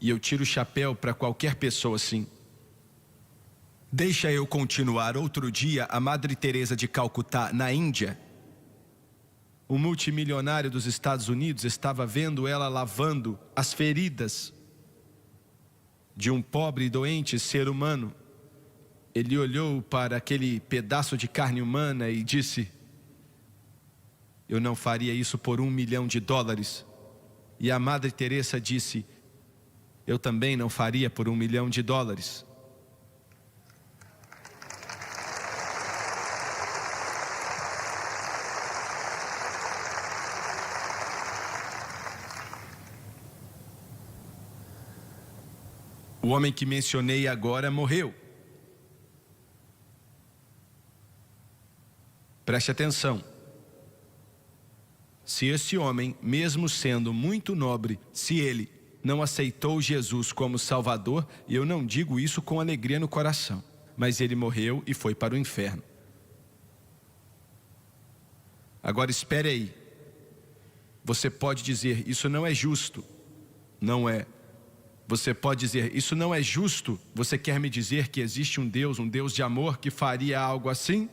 E eu tiro o chapéu para qualquer pessoa assim. Deixa eu continuar. Outro dia, a Madre Teresa de Calcutá, na Índia, um multimilionário dos Estados Unidos, estava vendo ela lavando as feridas de um pobre e doente ser humano. Ele olhou para aquele pedaço de carne humana e disse: eu não faria isso por $1 milhão. E a Madre Teresa disse: eu também não faria por $1 milhão. O homem que mencionei agora morreu. Preste atenção. Se esse homem, mesmo sendo muito nobre, se ele não aceitou Jesus como Salvador, e eu não digo isso com alegria no coração, mas ele morreu e foi para o inferno. Agora espere aí. Você pode dizer: isso não é justo. Não é. Você pode dizer: isso não é justo. Você quer me dizer que existe um Deus de amor que faria algo assim?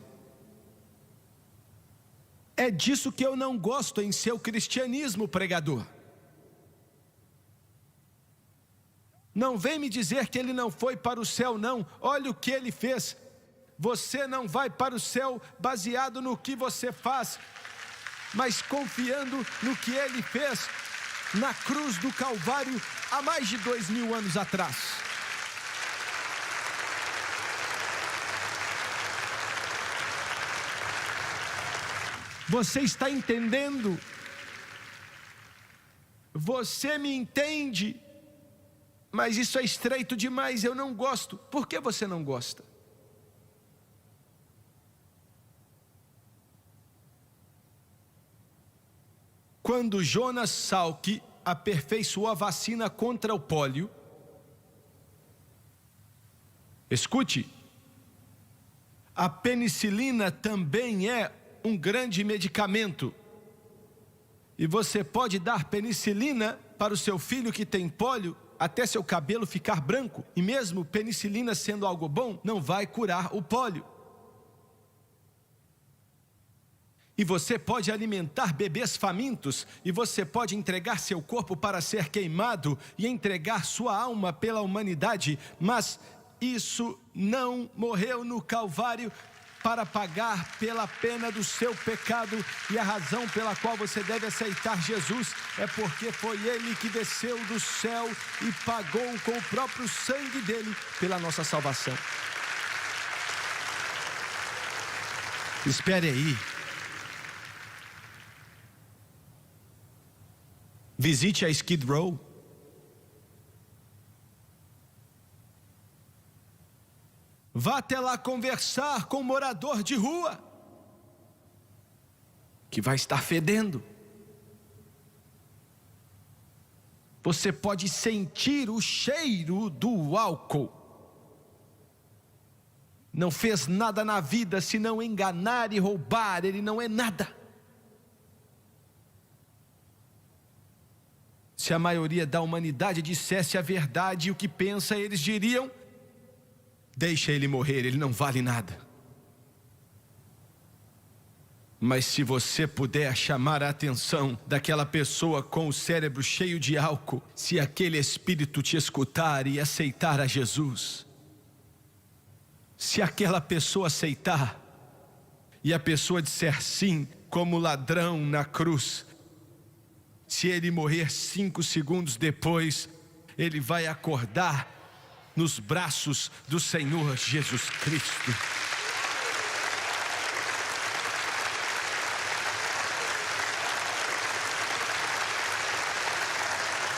É disso que eu não gosto em seu cristianismo, pregador. Não vem me dizer que ele não foi para o céu, não. Olha o que ele fez. Você não vai para o céu baseado no que você faz, mas confiando no que ele fez na cruz do Calvário há mais de 2000 anos atrás. Você está entendendo? Você me entende? Mas isso é estreito demais, eu não gosto. Por que você não gosta? Quando Jonas Salk aperfeiçoou a vacina contra o pólio, escute, a penicilina também é um grande medicamento. E você pode dar penicilina para o seu filho que tem pólio até seu cabelo ficar branco. E mesmo penicilina sendo algo bom, não vai curar o pólio. E você pode alimentar bebês famintos, e você pode entregar seu corpo para ser queimado e entregar sua alma pela humanidade, mas isso não morreu no Calvário para pagar pela pena do seu pecado. E a razão pela qual você deve aceitar Jesus é porque foi Ele que desceu do céu e pagou com o próprio sangue dele pela nossa salvação. Espere aí. Visite a Skid Row. Vá até lá conversar com um morador de rua que vai estar fedendo. Você pode sentir o cheiro do álcool. Não fez nada na vida senão enganar e roubar. Ele não é nada. Se a maioria da humanidade dissesse a verdade e o que pensa, eles diriam: deixa ele morrer, ele não vale nada. Mas se você puder chamar a atenção daquela pessoa com o cérebro cheio de álcool, se aquele espírito te escutar e aceitar a Jesus, se aquela pessoa aceitar, e a pessoa disser sim, como ladrão na cruz, se ele morrer 5 segundos depois, ele vai acordar nos braços do Senhor Jesus Cristo.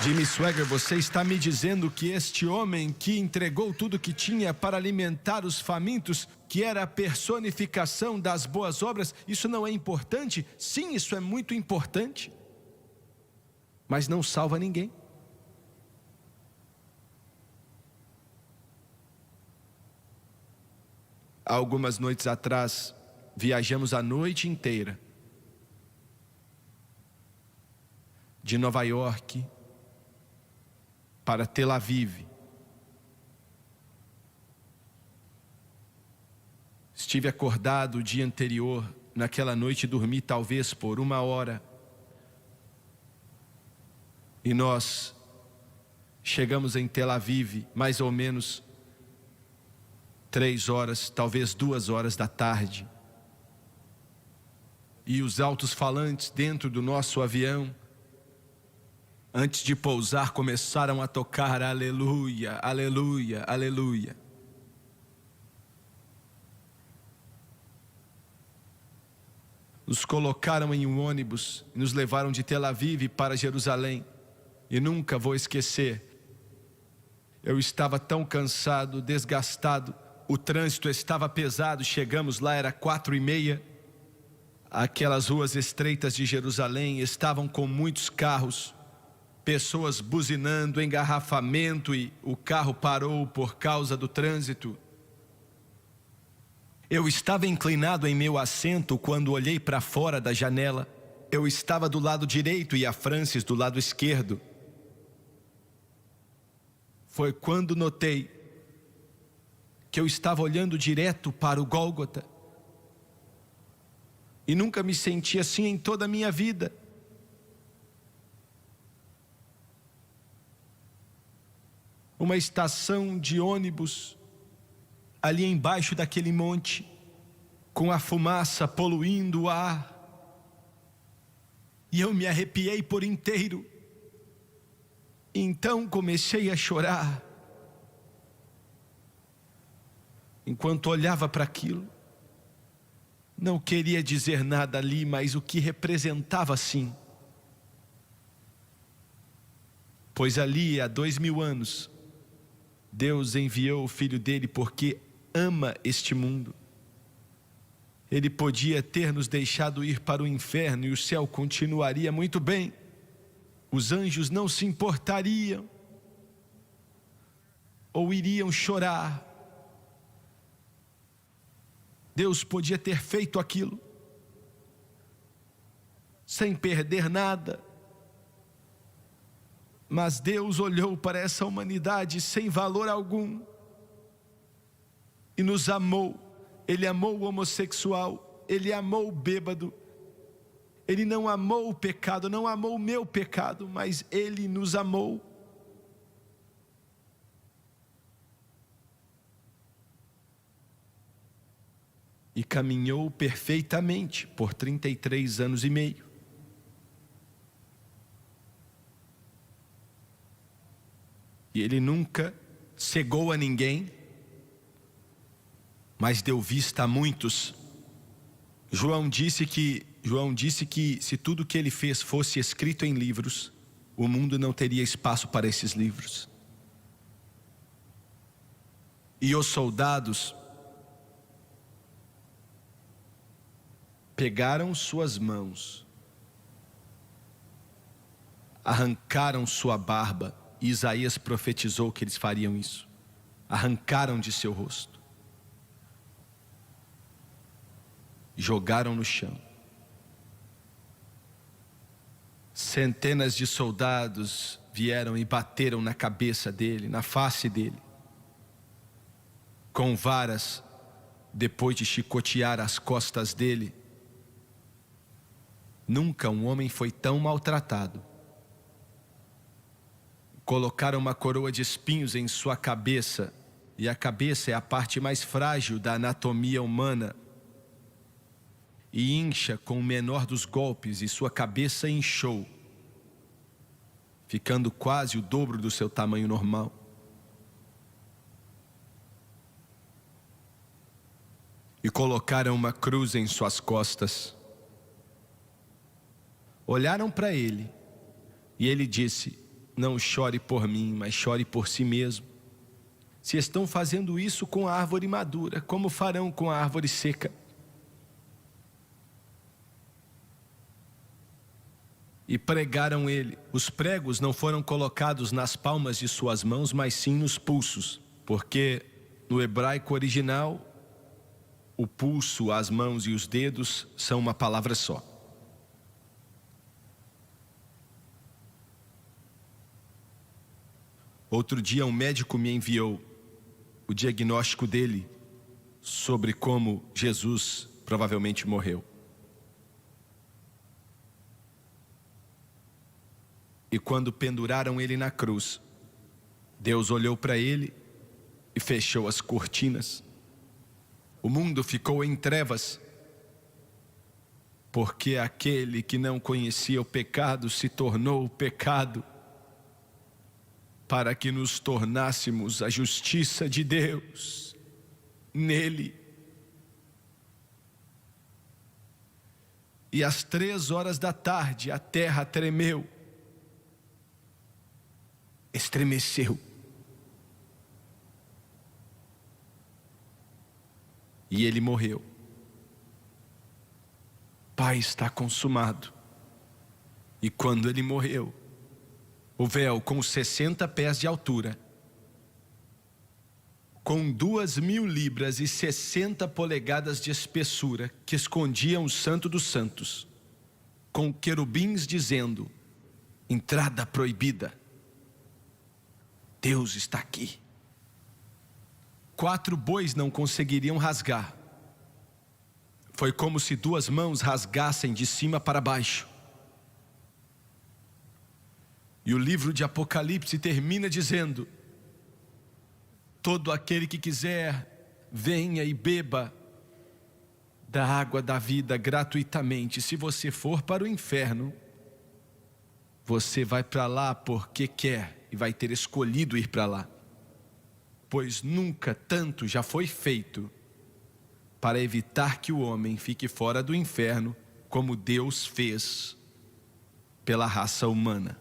Jimmy Swaggart, você está me dizendo que este homem que entregou tudo que tinha para alimentar os famintos, que era a personificação das boas obras, isso não é importante? Sim, isso é muito importante. Mas não salva ninguém. Há algumas noites atrás, viajamos a noite inteira de Nova York para Tel Aviv. Estive acordado o dia anterior, naquela noite dormi talvez por 1 hora. E nós chegamos em Tel Aviv, mais ou menos 3 horas, talvez 2 horas da tarde. E os altos-falantes dentro do nosso avião, antes de pousar, começaram a tocar aleluia, aleluia, aleluia. Nos colocaram em um ônibus e nos levaram de Tel Aviv para Jerusalém. E nunca vou esquecer, eu estava tão cansado, desgastado, o trânsito estava pesado, chegamos lá, era 4h30, aquelas ruas estreitas de Jerusalém estavam com muitos carros, pessoas buzinando, engarrafamento, e o carro parou por causa do trânsito. Eu estava inclinado em meu assento quando olhei para fora da janela. Eu estava do lado direito e a Francis do lado esquerdo. Foi quando notei que eu estava olhando direto para o Gólgota. E nunca me senti assim em toda a minha vida. Uma estação de ônibus ali embaixo daquele monte, com a fumaça poluindo o ar. E eu me arrepiei por inteiro. Então comecei a chorar. Enquanto olhava para aquilo, não queria dizer nada ali, mas o que representava sim. Pois ali há 2000 anos, Deus enviou o Filho dele porque ama este mundo. Ele podia ter nos deixado ir para o inferno e o céu continuaria muito bem. Os anjos não se importariam ou iriam chorar. Deus podia ter feito aquilo sem perder nada. Mas Deus olhou para essa humanidade sem valor algum e nos amou. Ele amou o homossexual, Ele amou o bêbado. Ele não amou o pecado, não amou o meu pecado, mas Ele nos amou. E caminhou perfeitamente por 33 anos e meio. E Ele nunca cegou a ninguém, mas deu vista a muitos. João disse que se tudo que Ele fez fosse escrito em livros, o mundo não teria espaço para esses livros. E os soldados pegaram suas mãos, arrancaram sua barba, e Isaías profetizou que eles fariam isso. Arrancaram de seu rosto, jogaram no chão. Centenas de soldados vieram e bateram na cabeça dele, na face dele, com varas, depois de chicotear as costas dele. Nunca um homem foi tão maltratado. Colocaram uma coroa de espinhos em sua cabeça, e a cabeça é a parte mais frágil da anatomia humana, e incha com o menor dos golpes, e sua cabeça inchou, ficando quase o dobro do seu tamanho normal. E colocaram uma cruz em suas costas. Olharam para ele, e ele disse: não chore por mim, mas chore por si mesmo. Se estão fazendo isso com a árvore madura, como farão com a árvore seca? E pregaram ele. Os pregos não foram colocados nas palmas de suas mãos, mas sim nos pulsos, porque no hebraico original, o pulso, as mãos e os dedos são uma palavra só. Outro dia um médico me enviou o diagnóstico dele sobre como Jesus provavelmente morreu. E quando penduraram ele na cruz, Deus olhou para ele e fechou as cortinas. O mundo ficou em trevas, porque aquele que não conhecia o pecado se tornou o pecado, para que nos tornássemos a justiça de Deus nele. E às 3 horas da tarde a terra tremeu, estremeceu. E ele morreu. Pai, está consumado. E quando ele morreu, o véu com 60 pés de altura, com 2.000 libras e 60 polegadas de espessura, que escondiam o Santo dos Santos, com querubins dizendo: entrada proibida. Deus está aqui. 4 bois não conseguiriam rasgar. Foi como se 2 mãos rasgassem de cima para baixo. E o livro de Apocalipse termina dizendo: todo aquele que quiser, venha e beba da água da vida gratuitamente. Se você for para o inferno, você vai para lá porque quer e vai ter escolhido ir para lá. Pois nunca tanto já foi feito para evitar que o homem fique fora do inferno, como Deus fez pela raça humana.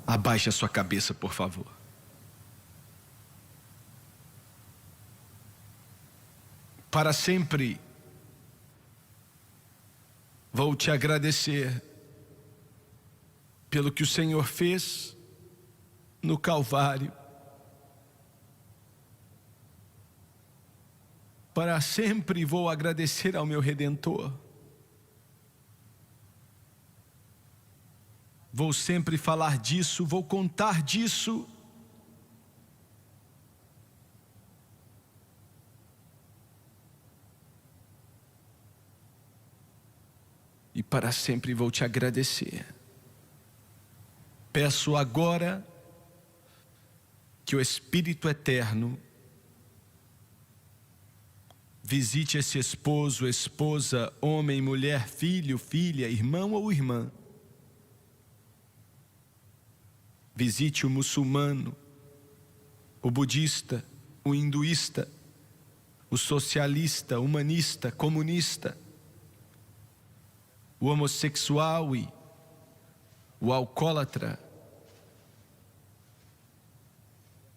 Abaixe a sua cabeça, por favor. Para sempre vou te agradecer pelo que o Senhor fez no Calvário. Para sempre vou agradecer ao meu Redentor. Vou sempre falar disso, vou contar disso. E para sempre vou te agradecer. Peço agora que o Espírito Eterno visite esse esposo, esposa, homem, mulher, filho, filha, irmão ou irmã. Visite o muçulmano, o budista, o hinduísta, o socialista, humanista, comunista, o homossexual e o alcoólatra.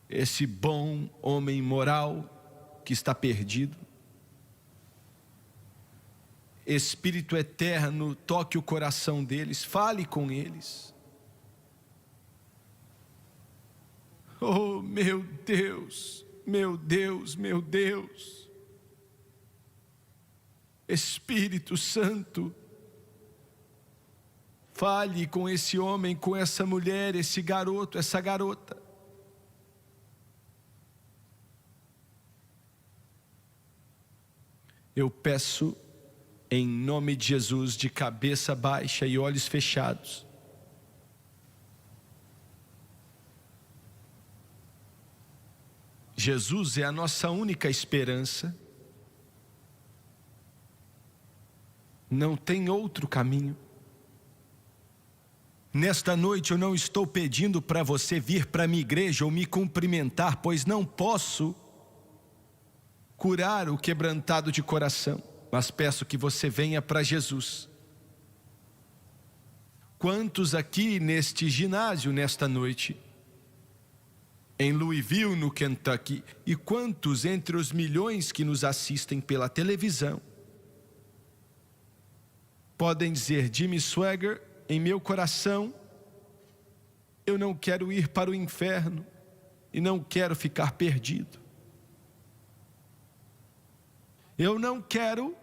Esse bom homem moral que está perdido. Espírito Eterno, toque o coração deles, fale com eles. Oh, meu Deus, meu Deus, meu Deus. Espírito Santo, fale com esse homem, com essa mulher, esse garoto, essa garota. Eu peço em nome de Jesus, de cabeça baixa e olhos fechados, Jesus é a nossa única esperança. Não tem outro caminho. Nesta noite eu não estou pedindo para você vir para a minha igreja ou me cumprimentar, pois não posso curar o quebrantado de coração, mas peço que você venha para Jesus. Quantos aqui neste ginásio nesta noite, em Louisville, no Kentucky, e quantos entre os milhões que nos assistem pela televisão, podem dizer: Jimmy Swaggart, em meu coração, eu não quero ir para o inferno e não quero ficar perdido. Eu não quero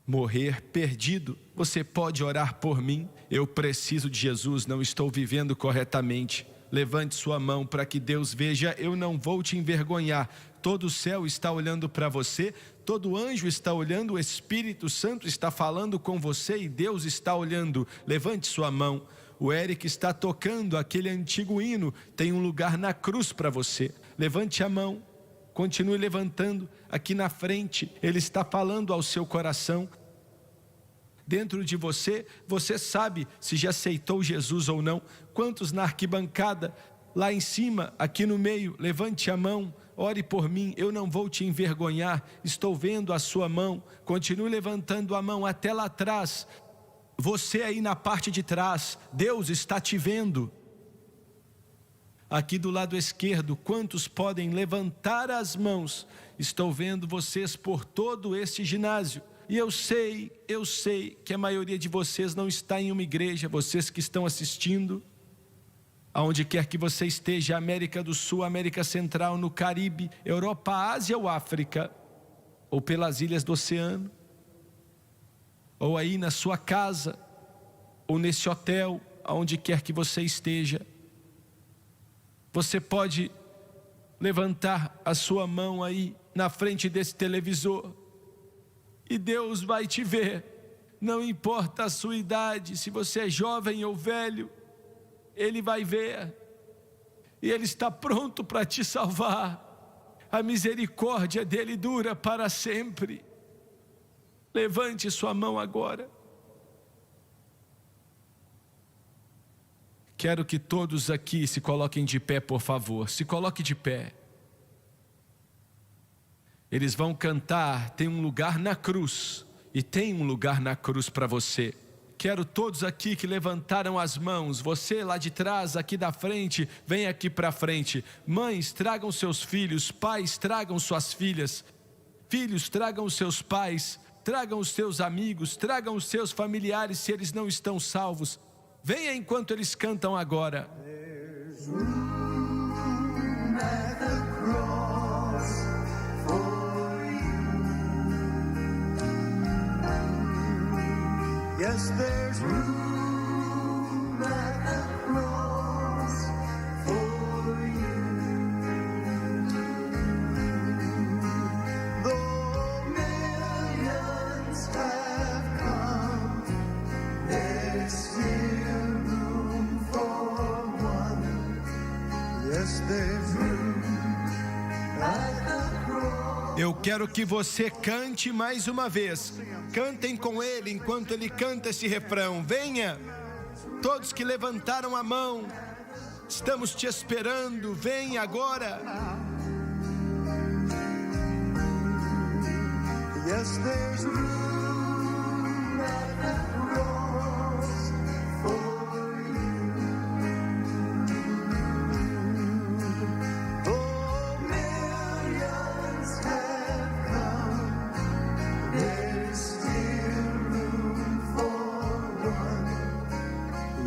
morrer perdido. Você pode orar por mim? Eu preciso de Jesus, não estou vivendo corretamente. Levante sua mão para que Deus veja. Eu não vou te envergonhar. Todo o céu está olhando para você, todo anjo está olhando, o Espírito Santo está falando com você e Deus está olhando. Levante sua mão. O Eric está tocando aquele antigo hino. Tem um lugar na cruz para você. Levante a mão. Continue levantando aqui na frente. Ele está falando ao seu coração. Dentro de você, você sabe se já aceitou Jesus ou não. Quantos na arquibancada, lá em cima, aqui no meio, levante a mão, ore por mim, eu não vou te envergonhar, estou vendo a sua mão. Continue levantando a mão até lá atrás. Você aí na parte de trás, Deus está te vendo. Aqui do lado esquerdo, quantos podem levantar as mãos? Estou vendo vocês por todo este ginásio. E eu sei que a maioria de vocês não está em uma igreja, vocês que estão assistindo, aonde quer que você esteja, América do Sul, América Central, no Caribe, Europa, Ásia ou África, ou pelas ilhas do oceano, ou aí na sua casa, ou nesse hotel, aonde quer que você esteja. Você pode levantar a sua mão aí na frente desse televisor e Deus vai te ver. Não importa a sua idade, se você é jovem ou velho, Ele vai ver e Ele está pronto para te salvar. A misericórdia dEle dura para sempre. Levante sua mão agora. Quero que todos aqui se coloquem de pé, por favor. Se coloque de pé. Eles vão cantar, tem um lugar na cruz. E tem um lugar na cruz para você. Quero todos aqui que levantaram as mãos. Você lá de trás, aqui da frente, vem aqui para frente. Mães, tragam seus filhos. Pais, tragam suas filhas. Filhos, tragam os seus pais. Tragam os seus amigos. Tragam os seus familiares se eles não estão salvos. Venha enquanto eles cantam agora. There's room at the cross for you. Yes, there's room at the cross for you. Though millions have come, there's still room for one. Yes, there's room at the cross. Eu quero que você cante mais uma vez. Cantem com ele enquanto ele canta esse refrão. Venha, todos que levantaram a mão, estamos te esperando. Venha agora. Yes, there's room at the cross for you. Oh, millions have come, there's still room for one.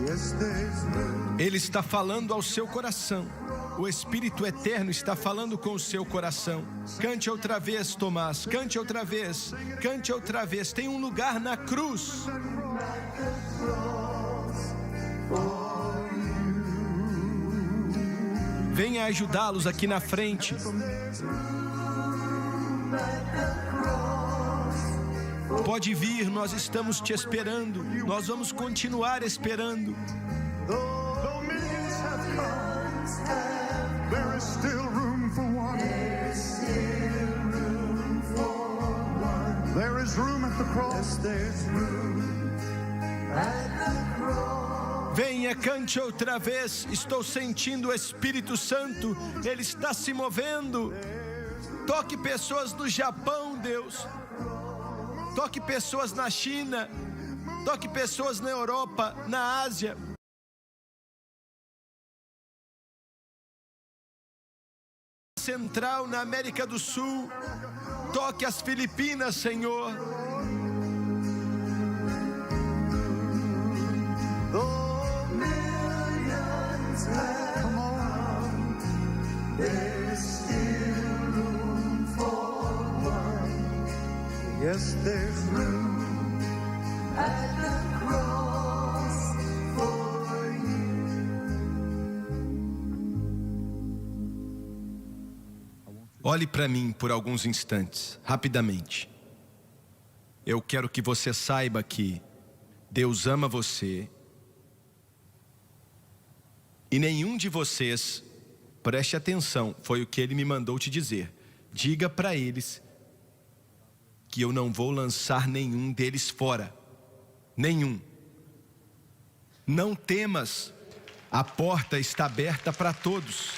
Yes, there's room. Ele está falando ao seu coração. O Espírito Eterno está falando com o seu coração. Cante outra vez, Tomás. Cante outra vez. Cante outra vez. Tem um lugar na cruz. Venha ajudá-los aqui na frente. Pode vir, nós estamos te esperando. Nós vamos continuar esperando. Though millions have come, there is still room for one. There is still room for one. There is room at the cross. Yes, there's room at the cross. Venha, cante outra vez. Estou sentindo o Espírito Santo. Ele está se movendo. Toque pessoas no Japão, Deus. Toque pessoas na China. Toque pessoas na Europa, na Ásia. Central, na América do Sul. Toque as Filipinas, Senhor. Though millions have come, there's still room for Yes, there's room at the cross for you. Olhe para mim por alguns instantes, rapidamente. Eu quero que você saiba que Deus ama você. E nenhum de vocês, preste atenção, foi o que Ele me mandou te dizer. Diga para eles que eu não vou lançar nenhum deles fora. Nenhum. Não temas, a porta está aberta para todos.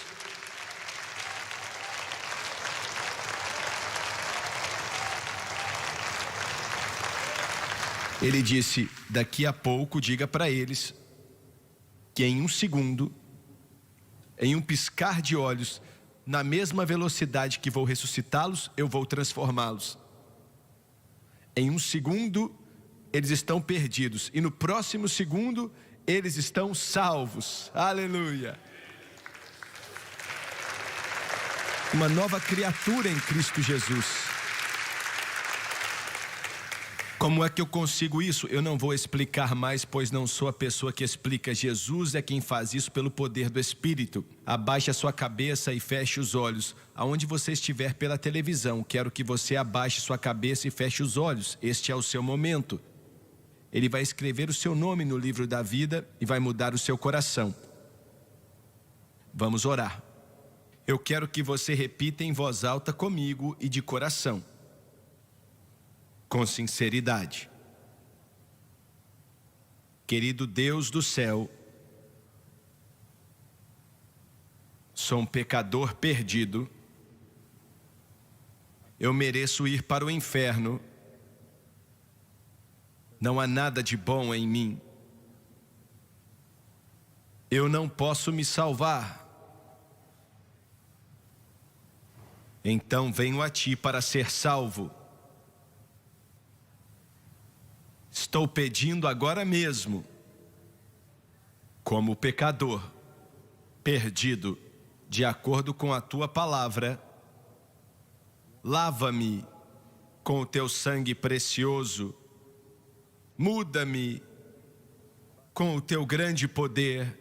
Ele disse, daqui a pouco diga para eles que em um segundo, em um piscar de olhos, na mesma velocidade que vou ressuscitá-los, eu vou transformá-los. Em um segundo, eles estão perdidos. E no próximo segundo, eles estão salvos. Aleluia! Uma nova criatura em Cristo Jesus. Como é que eu consigo isso? Eu não vou explicar mais, pois não sou a pessoa que explica. Jesus é quem faz isso pelo poder do Espírito. Abaixe a sua cabeça e feche os olhos. Aonde você estiver pela televisão, quero que você abaixe sua cabeça e feche os olhos. Este é o seu momento. Ele vai escrever o seu nome no livro da vida e vai mudar o seu coração. Vamos orar. Eu quero que você repita em voz alta comigo e de coração. Com sinceridade. Querido Deus do céu, sou um pecador perdido. Eu mereço ir para o inferno. Não há nada de bom em mim. Eu não posso me salvar. Então venho a Ti para ser salvo. Estou pedindo agora mesmo, como pecador, perdido, de acordo com a Tua palavra, lava-me com o Teu sangue precioso, muda-me com o Teu grande poder,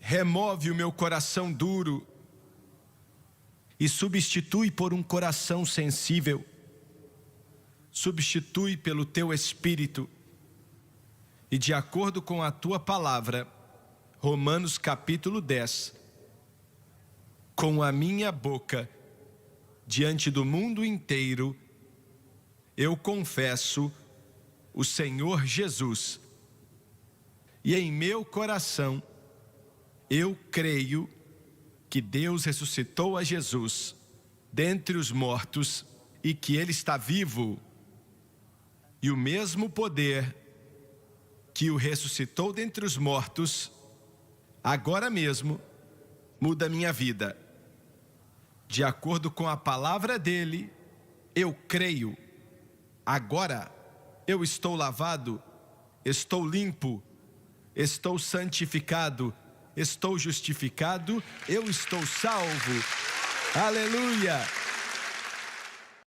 remove o meu coração duro e substitui por um coração sensível. Substitui pelo Teu Espírito e de acordo com a Tua palavra, Romanos capítulo 10, com a minha boca, diante do mundo inteiro, eu confesso o Senhor Jesus e em meu coração eu creio que Deus ressuscitou a Jesus dentre os mortos e que Ele está vivo. E o mesmo poder que o ressuscitou dentre os mortos, agora mesmo, muda a minha vida. De acordo com a palavra dEle, eu creio. Agora, eu estou lavado, estou limpo, estou santificado, estou justificado, eu estou salvo. Aleluia!